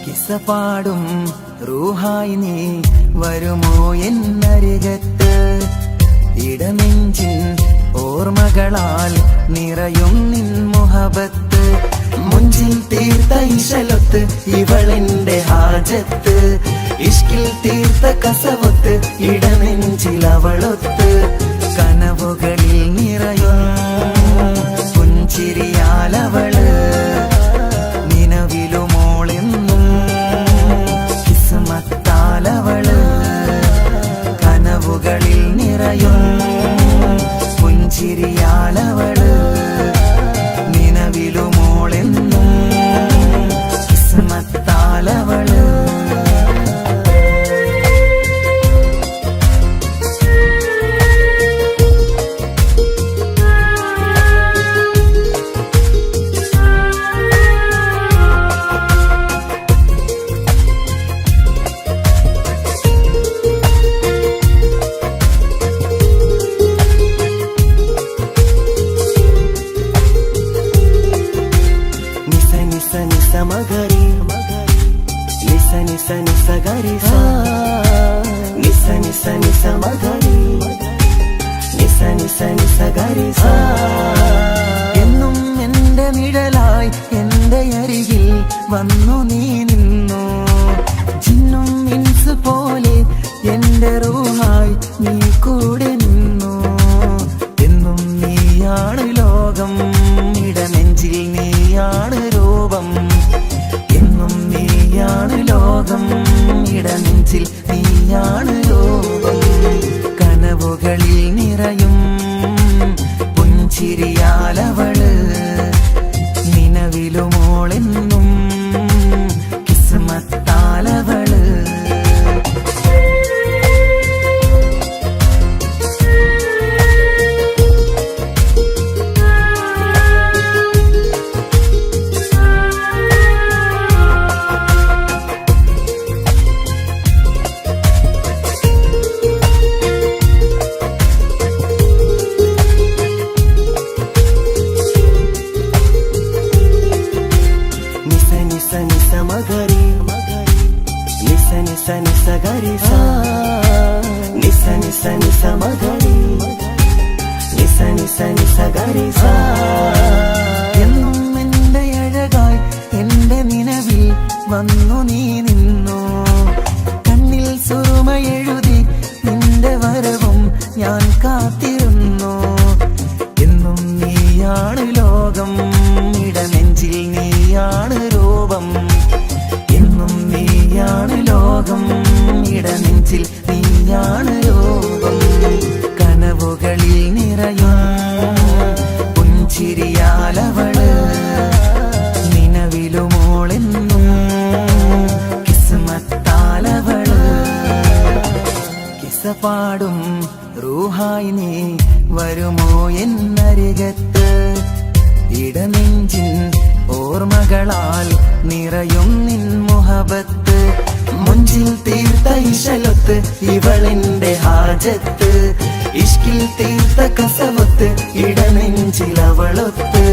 കിസ്സ പാടും റൂഹായി നീ വരുമോ എന്നരികത്ത് ഇടനെഞ്ചിൻ ഓർമ്മകളാൽ നിറയും നിൻ മുഹബത്ത് മുഞ്ചിൽ തീർത്ത ഇശലൊത്ത് ഇവളെന്റെ ഹാജത്ത് ഇഷ്കിൽ തീർത്ത കസവൊത്ത് ഇടനെഞ്ചിൽ അവളൊത്ത് കനവുകളിൽ നിറയും പുഞ്ചിരിയാലവള് നിലവിലുമോളെന്നും കിസ്മത്താലവള് കനവുകളിൽ നിറയും പുഞ്ചിരിയാലവള് നിലവിലുമോളെന്നും കിസ്മത്താലവള് മഗരി നിസ നിസ നിസ ഗരി നിസ നിസ നിസ മഗരി നിസ നിസ നിസ ഗരി എന്നും എന്റെ നിഴലായി എന്റെ അരികിൽ വന്നു നീ നിന്നു ചിന്നും മിൻസ് പോലെ എന്റെ റൂഹായി നീ കൂടെ നിന്നു എന്നും നീയാണ് ലോകം ഇടനെഞ്ചിൽ നീയാണ് രൂപം എന്നും നീയാണ് ലോകം ഇടനെഞ്ചിൽ നീയാണ് രൂപം കനവുകളിൽ നിറയും പുഞ്ചിരിയാലവള് നിലവിലുമോളെന്നും കിസ്മത്താലവള് മഗരി നിസ നിസ നിസ ഗരി നിസ നിസ നിസ മഗരി നിസ നിസ നിസ ഗരി എന്നും എന്റെ അഴകായി എന്റെ നിലവിൽ വന്നു നീ നിന്നു കണ്ണിൽ സുറുമയെഴുതി നിന്റെ വരവും ഞാൻ കാത്തിരുന്നു എന്നും നീയാണ് ലോകം ഇടനെഞ്ചിൽ നീയാണ് രൂപം എന്നും നീയാണ് ലോകം ഇടനെഞ്ചിൽ നീയാണ് രൂപം കനവുകളിൽ നിറയും പുഞ്ചിരിയാലവള് നിലവിലുമോളെന്നും കിസ്മത്താലവള് കിസ്സ പാടും റൂഹായി നീ വരുമോ എന്നരികത്ത് ഇടനെഞ്ചിൻ ഓർമ്മകളാൽ നിറയും നിൻ മുഹബത്ത് മുഞ്ചിൽ തീർത്ത ഇശലൊത്ത് ഇവളെന്റെ ഹാജത്ത് ഇഷ്കിൽ തീർത്ത കസവത്ത് ഇടനെഞ്ചിൽ അവളൊത്ത്